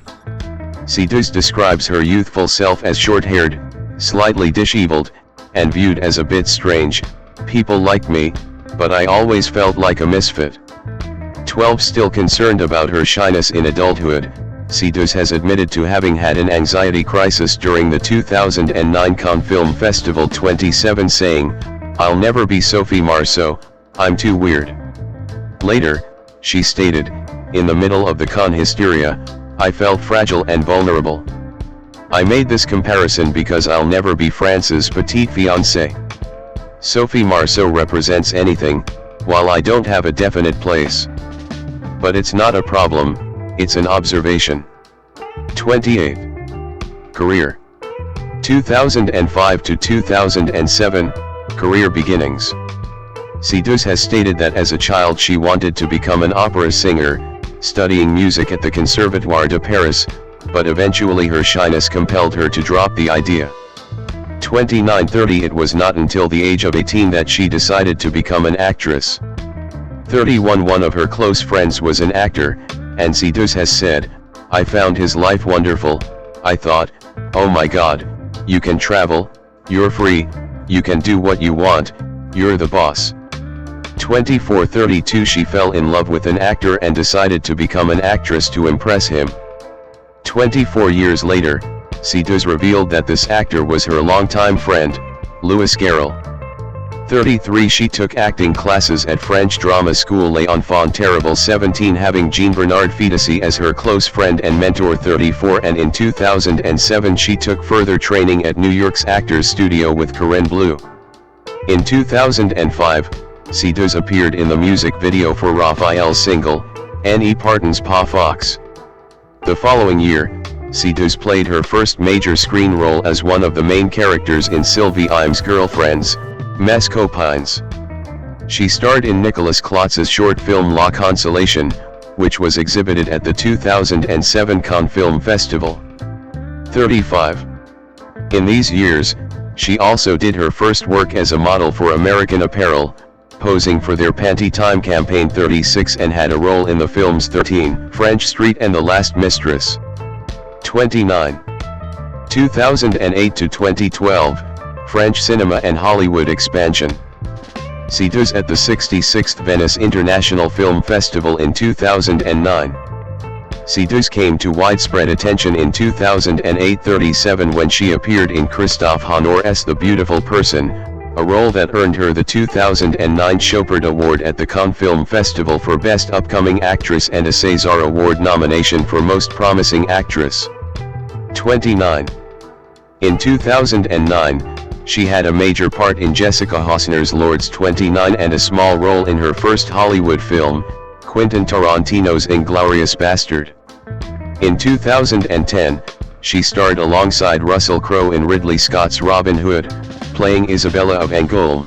Seydoux describes her youthful self as short-haired, slightly disheveled, and viewed as a bit strange. "People like me, but I always felt like a misfit." 12. Still concerned about her shyness in adulthood, Seydoux has admitted to having had an anxiety crisis during the 2009 Cannes Film Festival. 27. Saying, "I'll never be Sophie Marceau, I'm too weird." Later, she stated, "In the middle of the Cannes hysteria, I felt fragile and vulnerable. I made this comparison because I'll never be France's petite fiancée. Sophie Marceau represents anything, while I don't have a definite place. But it's not a problem, it's an observation." 28. Career. 2005 to 2007, career beginnings. Seydoux has stated that as a child she wanted to become an opera singer, studying music at the Conservatoire de Paris, but eventually her shyness compelled her to drop the idea. 29-30. It was not until the age of 18 that she decided to become an actress. 31. One of her close friends was an actor, and Seydoux has said, I found his life wonderful. I thought, oh my god, you can travel, you're free, you can do what you want, you're the boss. 24-32 She fell in love with an actor and decided to become an actress to impress him. 24 years later, Seydoux revealed that this actor was her longtime friend, Louis Garrel. 33 She took acting classes at French drama school Les Enfants Terribles. 17 Having Jean-Bernard Fiedesi as her close friend and mentor. 34 And in 2007 she took further training at New York's Actors Studio with Corinne Bleu. In 2005, Seydoux appeared in the music video for Raphael's single, N.E. Parton's Pa Fox. The following year, Seydoux played her first major screen role as one of the main characters in Sylvie Im's Girlfriends, Mes Copines. She starred in Nicolas Klotz's short film La Consolation, which was exhibited at the 2007 Cannes Film Festival. 35. In these years, she also did her first work as a model for American Apparel, posing for their Panty Time campaign. 36 And had a role in the films 13, French Street and The Last Mistress. 29. 2008 to 2012, French cinema and Hollywood expansion. Seydoux at the 66th Venice International Film Festival in 2009. Seydoux came to widespread attention in 2008. 37 When she appeared in Christoph Honor's The Beautiful Person, a role that earned her the 2009 Chopard Award at the Cannes Film Festival for Best Upcoming Actress and a César Award nomination for Most Promising Actress. 29. In 2009, she had a major part in Jessica Hausner's Lords. 29 And a small role in her first Hollywood film, Quentin Tarantino's Inglourious Bastard. In 2010, she starred alongside Russell Crowe in Ridley Scott's Robin Hood, playing Isabella of Angoulême.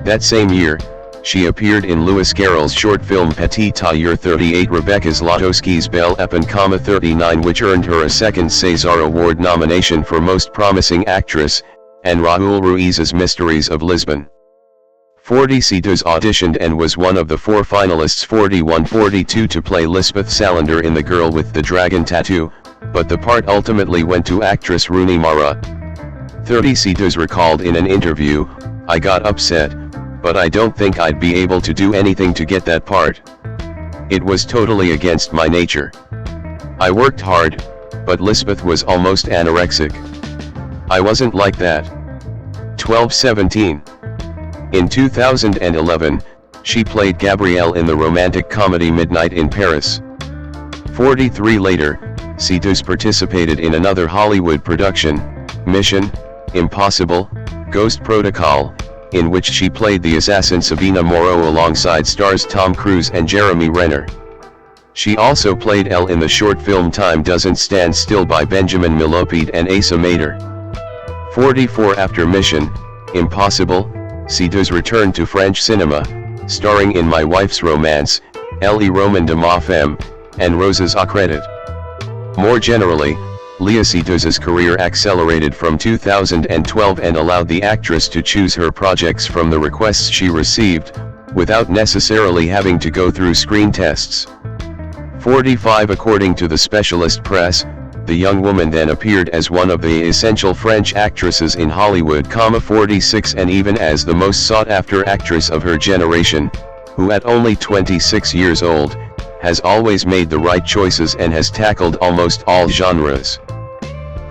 That same year, she appeared in Louis Garrel's short film Petit Tailleur. 38 Rebecca Zlotowski's Belle Epine, 39 which earned her a second César Award nomination for Most Promising Actress, and Raúl Ruiz's Mysteries of Lisbon. 40 Seydoux auditioned and was one of the 4 finalists. 41-42 to play Lisbeth Salander in The Girl with the Dragon Tattoo, but the part ultimately went to actress Rooney Mara. 30 Seydoux recalled in an interview, I got upset, but I don't think I'd be able to do anything to get that part. It was totally against my nature. I worked hard, but Lisbeth was almost anorexic. I wasn't like that. 12-17. In 2011, she played Gabrielle in the romantic comedy Midnight in Paris. 43 later, Seydoux participated in another Hollywood production, Mission Impossible, Ghost Protocol, in which she played the assassin Savina Moreau alongside stars Tom Cruise and Jeremy Renner. She also played Elle in the short film Time Doesn't Stand Still by Benjamin Millepied and Asa Mater. 44 After Mission Impossible, Seydoux returned to French cinema, starring in My Wife's Romance, Elle Roman de ma Femme, and Roses à Credit. More generally, Léa Seydoux's career accelerated from 2012 and allowed the actress to choose her projects from the requests she received, without necessarily having to go through screen tests. 45 According to the specialist press, the young woman then appeared as one of the essential French actresses in Hollywood. 46 And even as the most sought-after actress of her generation, who at only 26 years old, has always made the right choices and has tackled almost all genres.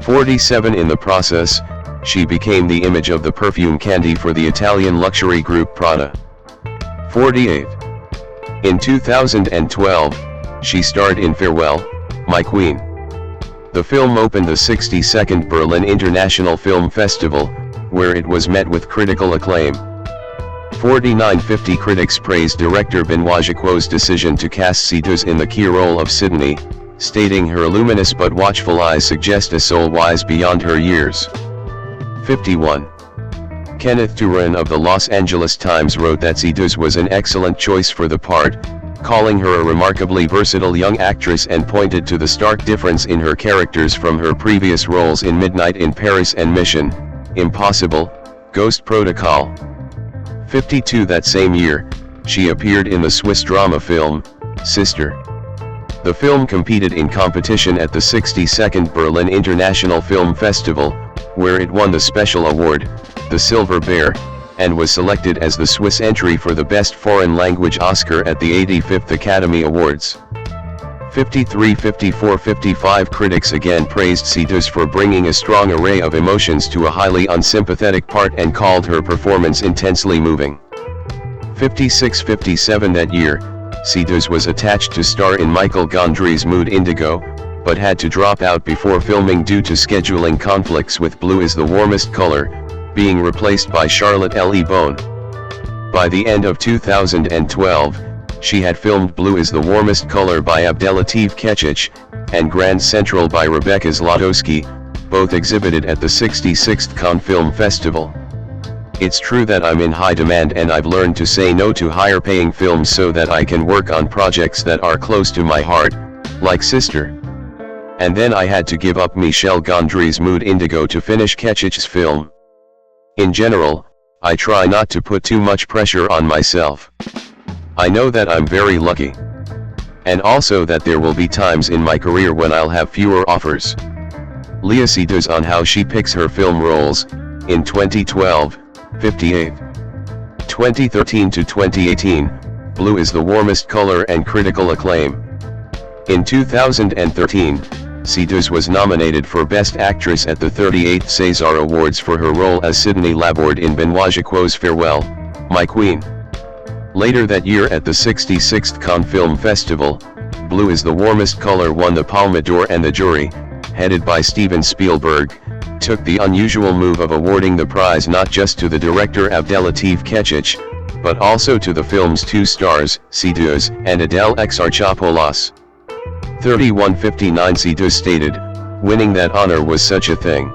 47 In the process, she became the image of the perfume candy for the Italian luxury group Prada. 48. In 2012, she starred in Farewell, My Queen. The film opened the 62nd Berlin International Film Festival, where it was met with critical acclaim. 49-50 Critics praised director Benoît Jacquot's decision to cast Seydoux in the key role of Sidonie, stating her luminous but watchful eyes suggest a soul wise beyond her years. 51. Kenneth Turan of the Los Angeles Times wrote that Seydoux was an excellent choice for the part, calling her a remarkably versatile young actress and pointed to the stark difference in her characters from her previous roles in Midnight in Paris and Mission Impossible, Ghost Protocol. 52 That same year, she appeared in the Swiss drama film, Sister. The film competed in competition at the 62nd Berlin International Film Festival, where it won the special award, the Silver Bear, and was selected as the Swiss entry for the Best Foreign Language Oscar at the 85th Academy Awards. 53, 54, 55 critics again praised Seydoux for bringing a strong array of emotions to a highly unsympathetic part and called her performance intensely moving. 56, 57 that year, Seydoux was attached to star in Michael Gondry's Mood Indigo, but had to drop out before filming due to scheduling conflicts with Blue is the Warmest Color, being replaced by Charlotte Le Bon. By the end of 2012, she had filmed Blue is the Warmest Color by Abdelatif Kechiche, and Grand Central by Rebecca Zlotowski, both exhibited at the 66th Cannes Film Festival. It's true that I'm in high demand and I've learned to say no to higher paying films so that I can work on projects that are close to my heart, like Sister. And then I had to give up Michel Gondry's Mood Indigo to finish Kechiche's film. In general, I try not to put too much pressure on myself. I know that I'm very lucky. And also that there will be times in my career when I'll have fewer offers. Léa Seydoux on how she picks her film roles, in 2012, 58. 2013 to 2018, Blue is the Warmest Color and critical acclaim. In 2013, Seydoux was nominated for Best Actress at the 38th César Awards for her role as Sidonie Laborde in Benoît Jacquot's Farewell, My Queen. Later that year at the 66th Cannes Film Festival, Blue is the Warmest Color won the Palme d'Or and the jury, headed by Steven Spielberg, took the unusual move of awarding the prize not just to the director Abdelatif Kechiche, but also to the film's two stars, Seydoux and Adele Exarchopoulos. 3159 Seydoux stated, winning that honor was such a thing.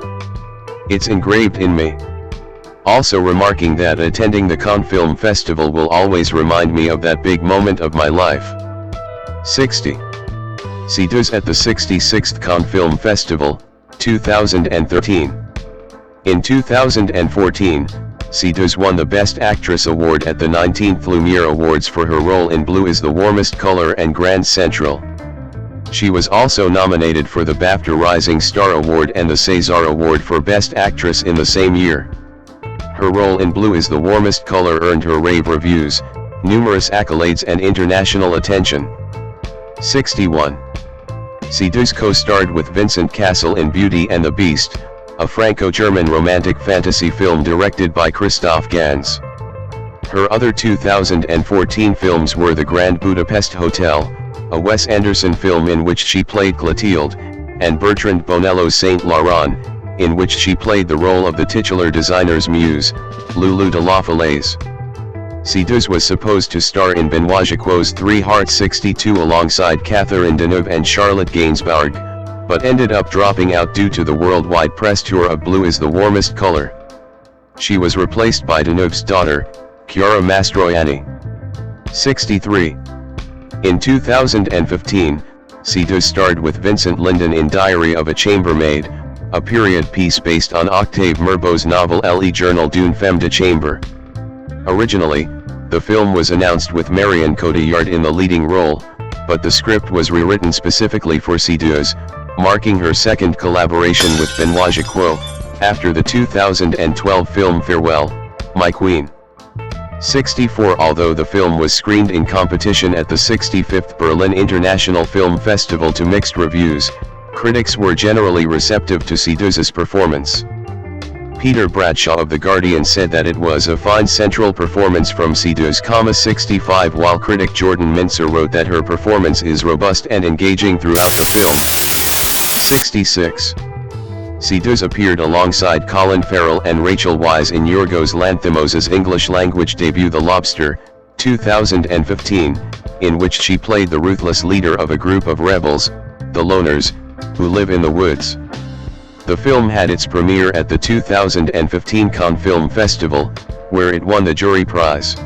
It's engraved in me. Also remarking that attending the Cannes Film Festival will always remind me of that big moment of my life. 60. Seydoux at the 66th Cannes Film Festival, 2013. In 2014, Seydoux won the Best Actress Award at the 19th Lumiere Awards for her role in Blue is the Warmest Color and Grand Central. She was also nominated for the BAFTA Rising Star Award and the César Award for Best Actress in the same year. Her role in Blue is the Warmest Color earned her rave reviews, numerous accolades and international attention. 61. Seydoux co-starred with Vincent Cassel in Beauty and the Beast, a Franco-German romantic fantasy film directed by Christoph Gans. Her other 2014 films were The Grand Budapest Hotel, a Wes Anderson film in which she played Clotilde, and Bertrand Bonello's Saint Laurent, in which she played the role of the titular designer's muse, Lulu de la Falaise. Seydoux was supposed to star in Benoît Jacquot's 3 Hearts 62 alongside Catherine Deneuve and Charlotte Gainsbourg, but ended up dropping out due to the worldwide press tour of Blue is the Warmest Color. She was replaced by Deneuve's daughter, Chiara Mastroianni. 63. In 2015, Seydoux starred with Vincent Lindon in Diary of a Chambermaid, a period piece based on Octave Mirbeau's novel Le Journal d'une femme de chambre. Originally, the film was announced with Marion Cotillard in the leading role, but the script was rewritten specifically for Seydoux, marking her second collaboration with Benoît Jacquot, after the 2012 film Farewell, My Queen. 64. Although the film was screened in competition at the 65th Berlin International Film Festival to mixed reviews, critics were generally receptive to Seydoux's performance. Peter Bradshaw of The Guardian said that it was a fine central performance from Seydoux, 65, while critic Jordan Mintzer wrote that her performance is robust and engaging throughout the film. 66. Seydoux appeared alongside Colin Farrell and Rachel Weisz in Yorgos Lanthimos' English-language debut The Lobster, 2015, in which she played the ruthless leader of a group of rebels, the Loners, who live in the woods. The film had its premiere at the 2015 Cannes Film Festival, where it won the jury prize.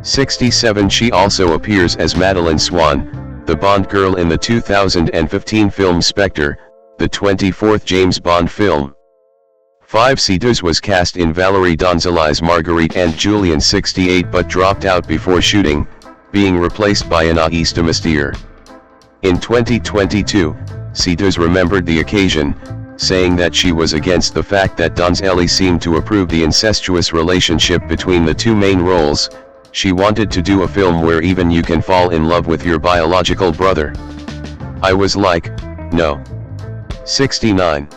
67. She also appears as Madeleine Swann, the Bond girl in the 2015 film Spectre, the 24th James Bond film. 5. Seydoux was cast in Valérie Donzelai's Marguerite and Julian 68 but dropped out before shooting, being replaced by Anaïs de Mestier. In 2022, Seydoux remembered the occasion, saying that she was against the fact that Don's Ellie seemed to approve the incestuous relationship between the two main roles. She wanted to do a film where even you can fall in love with your biological brother. I was like, no. 69.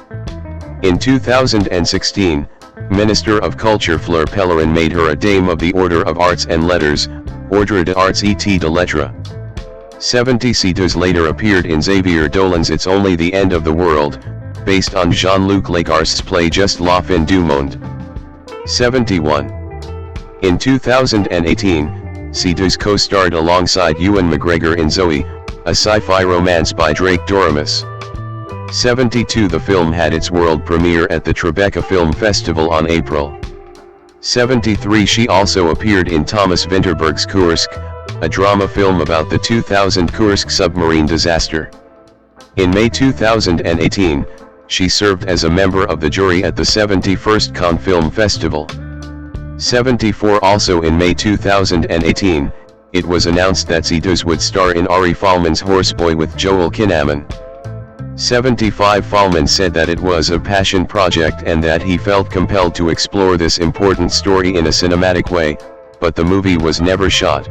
In 2016, Minister of Culture Fleur Pellerin made her a Dame of the Order of Arts and Letters, Ordre des Arts et de Lettres. 70. Seydoux later appeared in Xavier Dolan's It's Only the End of the World, based on Jean-Luc Lagarste's play Just la fin du monde. 71. In 2018, Seydoux co-starred alongside Ewan McGregor in Zoe, a sci-fi romance by Drake Doremus. 72. The film had its world premiere at the Tribeca Film Festival on April 73. She also appeared in Thomas Vinterberg's Kursk, a drama film about the 2000 Kursk submarine disaster. In May 2018, she served as a member of the jury at the 71st Cannes Film Festival. 74. Also in May 2018, it was announced that Seydoux would star in Ari Folman's Horseboy with Joel Kinnaman. 75. Folman said that it was a passion project and that he felt compelled to explore this important story in a cinematic way, but the movie was never shot.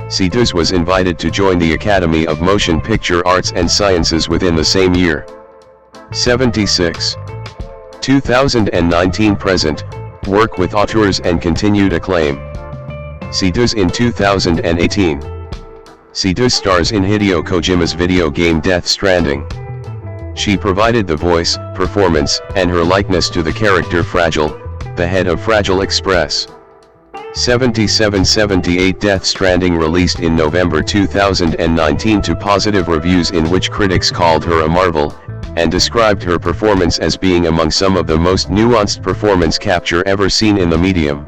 Seydoux was invited to join the Academy of Motion Picture Arts and Sciences within the same year. 76. 2019 present, work with auteurs and continued acclaim. Seydoux in 2018. Seydoux stars in Hideo Kojima's video game Death Stranding. She provided the voice, performance, and her likeness to the character Fragile, the head of Fragile Express. 77-78 Death Stranding released in November 2019 to positive reviews in which critics called her a marvel, and described her performance as being among some of the most nuanced performance capture ever seen in the medium.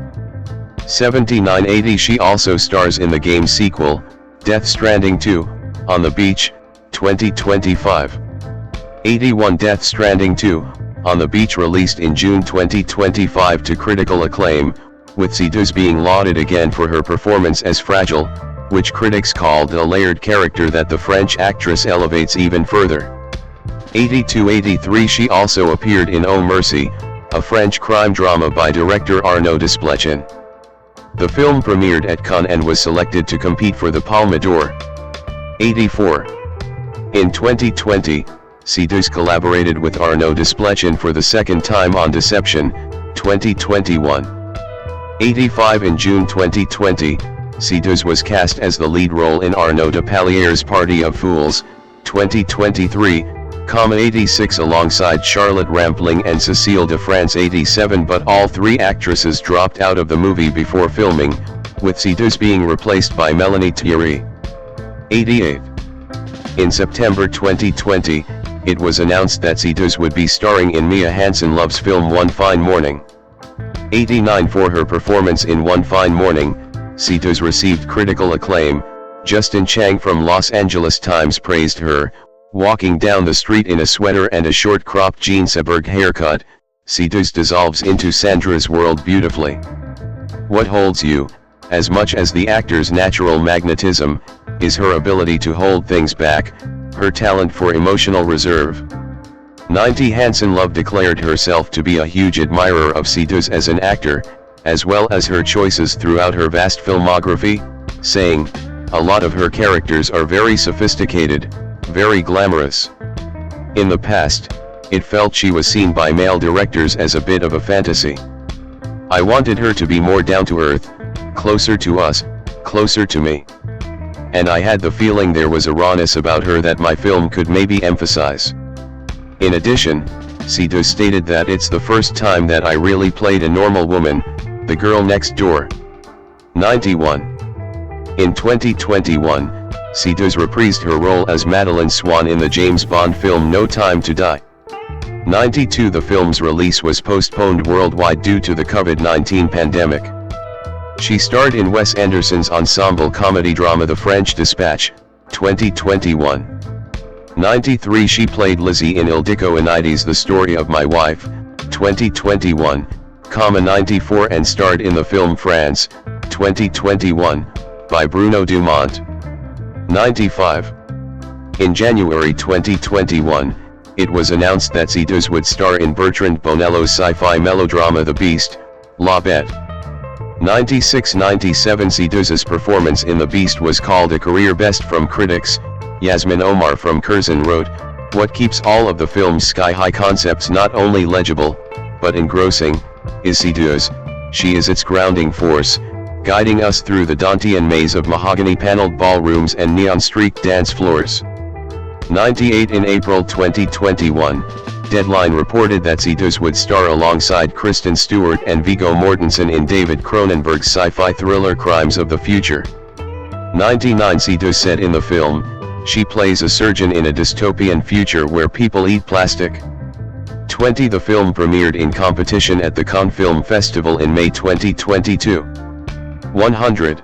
79-80 She also stars in the game sequel, Death Stranding 2, On the Beach, 2025. 81 Death Stranding 2, On the Beach released in June 2025 to critical acclaim, with Seydoux being lauded again for her performance as Fragile, which critics called a layered character that the French actress elevates even further. 82-83 She also appeared in Oh Mercy, a French crime drama by director Arnaud Desplechin. The film premiered at Cannes and was selected to compete for the Palme d'Or. 84. In 2020, Seydoux collaborated with Arnaud Desplechin for the second time on Deception, 2021. 85 In June 2020, Seydoux was cast as the lead role in Arnaud Desplechin's Party of Fools, 2023, 86 alongside Charlotte Rampling and Cécile de France 87 but all three actresses dropped out of the movie before filming, with Seydoux being replaced by Melanie Thierry. 88. In September 2020, it was announced that Seydoux would be starring in Mia Hansen-Love's film One Fine Morning. 89 For her performance in One Fine Morning, Seydoux received critical acclaim. Justin Chang from Los Angeles Times praised her, walking down the street in a sweater and a short cropped jean Seberg haircut. Seydoux dissolves into Sandra's world beautifully. What holds you, as much as the actor's natural magnetism, is her ability to hold things back, her talent for emotional reserve. 90 Hansen-Love declared herself to be a huge admirer of Seydoux as an actor, as well as her choices throughout her vast filmography, saying, "A lot of her characters are very sophisticated, very glamorous. In the past, it felt she was seen by male directors as a bit of a fantasy. I wanted her to be more down to earth, closer to us, closer to me. And I had the feeling there was a rawness about her that my film could maybe emphasize." In addition, Seydoux stated that it's the first time that I really played a normal woman, the girl next door. 91. In 2021, Seydoux reprised her role as Madeleine Swan in the James Bond film No Time to Die. 92. The film's release was postponed worldwide due to the COVID-19 pandemic. She starred in Wes Anderson's ensemble comedy drama The French Dispatch, 2021. 93. She played Lizzie in Il Dico Inides The Story of My Wife, 2021, 94 and starred in the film France, 2021, by Bruno Dumont. 95. In January 2021, it was announced that Seydoux would star in Bertrand Bonello's sci-fi melodrama The Beast, La Bête. 96-97 Seydoux's performance in The Beast was called a career best from critics. Yasmin Omar from Curzon wrote, "What keeps all of the film's sky-high concepts not only legible, but engrossing, is Seydoux. She is its grounding force, guiding us through the Dantean maze of mahogany-paneled ballrooms and neon-streaked dance floors." 98 In April 2021, Deadline reported that Seydoux would star alongside Kristen Stewart and Viggo Mortensen in David Cronenberg's sci-fi thriller Crimes of the Future. 99 Seydoux said in the film, she plays a surgeon in a dystopian future where people eat plastic. 20 The film premiered in competition at the Cannes Film Festival in May 2022. 100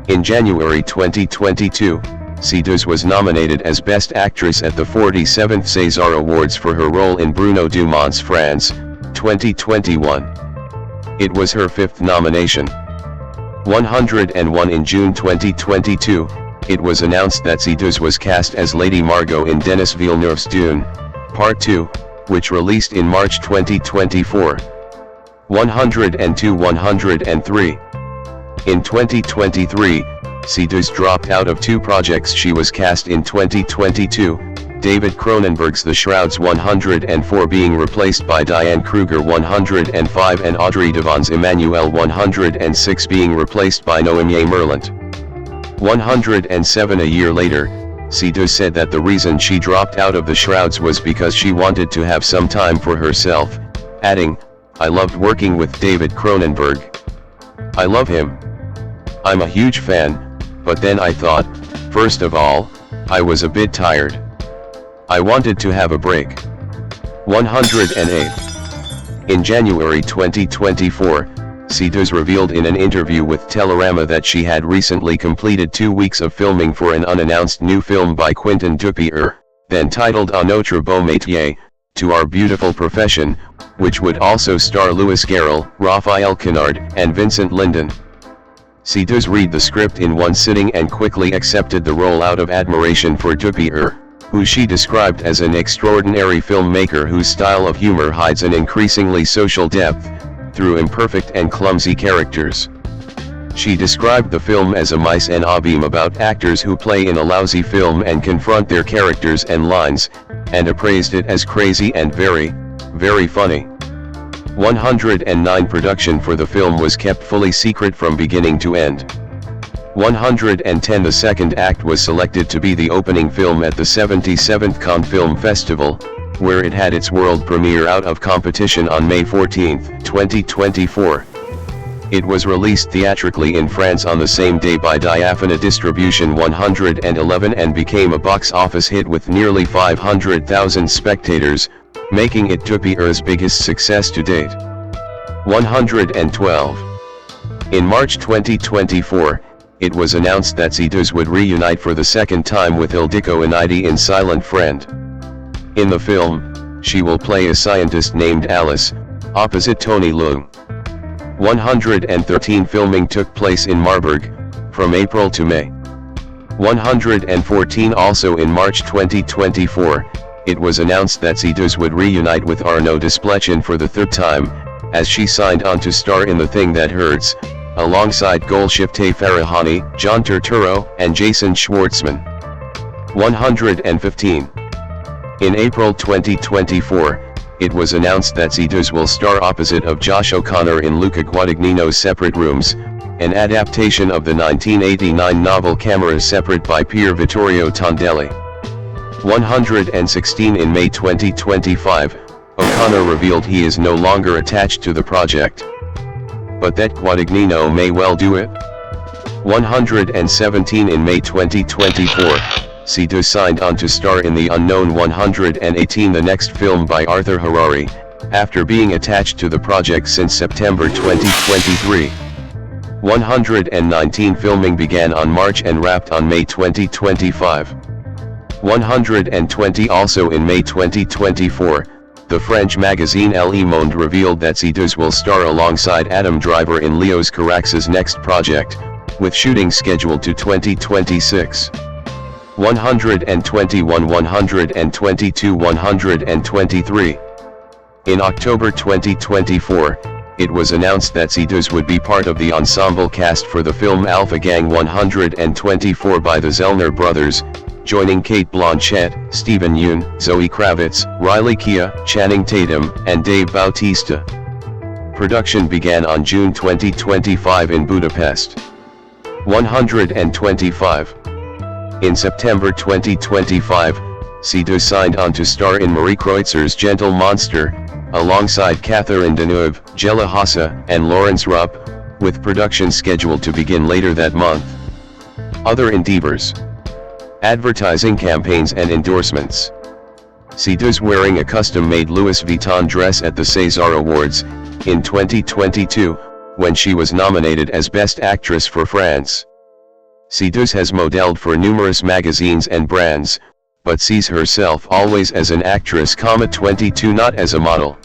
In January 2022, Seydoux was nominated as Best Actress at the 47th César Awards for her role in Bruno Dumont's France, 2021. It was her fifth nomination. 101 In June 2022, it was announced that Seydoux was cast as Lady Margot in Denis Villeneuve's Dune, Part 2, which released in March 2024. 102 103 In 2023, Seydoux dropped out of two projects she was cast in 2022, David Cronenberg's The Shrouds 104 being replaced by Diane Kruger 105 and Audrey Devon's Emmanuel 106 being replaced by Naomie Merlant. 107 A year later, Seydoux said that the reason she dropped out of The Shrouds was because she wanted to have some time for herself, adding, "I loved working with David Cronenberg. I love him. I'm a huge fan, but then I thought, first of all, I was a bit tired. I wanted to have a break." 108 In January 2024, Seydoux revealed in an interview with Télérama that she had recently completed 2 weeks of filming for an unannounced new film by Quentin Dupieux, then titled A Notre Beau Métier, To Our Beautiful Profession, which would also star Louis Garrel, Raphael Quenard, and Vincent Lindon. Seydoux read the script in one sitting and quickly accepted the role out of admiration for Dupieux, who she described as an extraordinary filmmaker whose style of humor hides an increasingly social depth, through imperfect and clumsy characters. She described the film as a mise en abîme about actors who play in a lousy film and confront their characters and lines, and appraised it as crazy and very, very funny. 109 Production for the film was kept fully secret from beginning to end. 110 The second act was selected to be the opening film at the 77th Cannes Film Festival, where it had its world premiere out of competition on May 14, 2024. It was released theatrically in France on the same day by Diaphana Distribution 111 and became a box office hit with nearly 500,000 spectators, making it Dupieux's biggest success to date. 112 In March 2024, it was announced that Seydoux would reunite for the second time with Ildiko Eneidi in Silent Friend. In the film, she will play a scientist named Alice, opposite Tony Leung. 113 Filming took place in Marburg, from April to May. 114 Also in March 2024, it was announced that Seydoux would reunite with Arnaud Desplechin for the third time, as she signed on to star in The Thing That Hurts, alongside Golshifteh Farahani, John Turturro, and Jason Schwartzman. 115 In April 2024, it was announced that Seydoux will star opposite of Josh O'Connor in Luca Guadagnino's Separate Rooms, an adaptation of the 1989 novel Camera Separate by Pier Vittorio Tondelli. 116 In May 2025, O'Connor revealed he is no longer attached to the project. But that Guadagnino may well do it. 117 In May 2024, Seydoux signed on to star in The Unknown. 118 The next film by Arthur Harari, after being attached to the project since September 2023. 119 Filming began on March and wrapped on May 2025. 120 Also in May 2024, the French magazine Le Monde revealed that Seydoux will star alongside Adam Driver in Leos Carax's next project, with shooting scheduled to 2026. 121, 122, 123. In October 2024, it was announced that Seydoux would be part of the ensemble cast for the film Alpha Gang 124 by the Zellner brothers, joining Cate Blanchett, Steven Yeun, Zoe Kravitz, Riley Keough, Channing Tatum, and Dave Bautista. Production began on June 2025 in Budapest. 125. In September 2025, Seydoux signed on to star in Marie Kreutzer's Gentle Monster, alongside Catherine Deneuve, Jella Hassa, and Lawrence Rupp, with production scheduled to begin later that month. Other endeavors: advertising campaigns and endorsements. Seydoux wearing a custom-made Louis Vuitton dress at the César Awards, in 2022, when she was nominated as Best Actress for France. Seydoux has modeled for numerous magazines and brands, but sees herself always as an actress, 22 not as a model.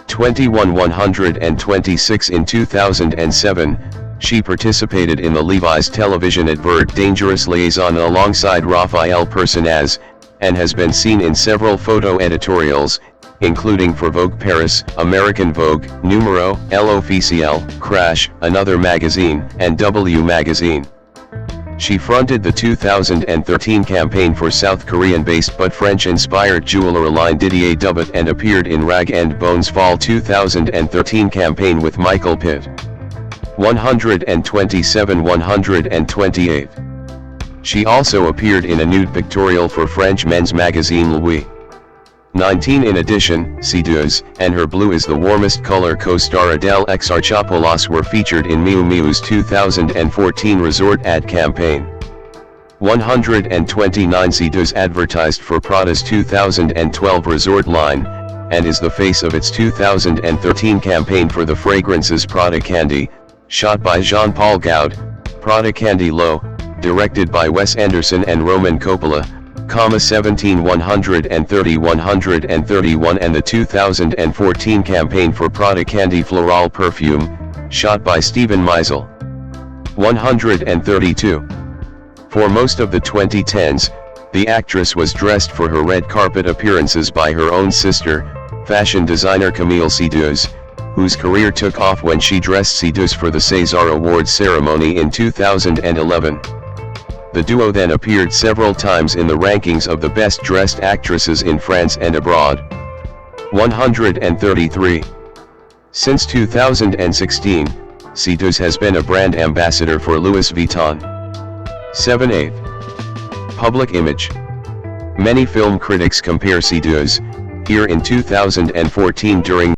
21, 126. In 2007, she participated in the Levi's television advert Dangerous Liaison alongside Raphael Personnaz, and has been seen in several photo editorials, including for Vogue Paris, American Vogue, Numero, L'Officiel, Crash, Another Magazine, and W Magazine. She fronted the 2013 campaign for South Korean-based but French-inspired jeweler line Didier Dubut and appeared in Rag & Bone's Fall 2013 campaign with Michael Pitt. 127, 128. She also appeared in a nude pictorial for French men's magazine Louis. 19. In addition, Seydoux, and her blue is the warmest color co-star Adele Exarchopoulos were featured in Miu Miu's 2014 resort ad campaign. 129. Seydoux advertised for Prada's 2012 resort line, and is the face of its 2013 campaign for the fragrances Prada Candy, shot by Jean-Paul Gaud, Prada Candy Low, directed by Wes Anderson and Roman Coppola, 17, 130, 131, and the 2014 campaign for Prada Candy Floral Perfume, shot by Steven Meisel. 132. For most of the 2010s, the actress was dressed for her red carpet appearances by her own sister, fashion designer Camille Seydoux, whose career took off when she dressed Seydoux for the César Awards ceremony in 2011. The duo then appeared several times in the rankings of the best dressed actresses in France and abroad. 133. Since 2016, Seydoux has been a brand ambassador for Louis Vuitton. 7/8. Public image. Many film critics compare Seydoux, here in 2014 during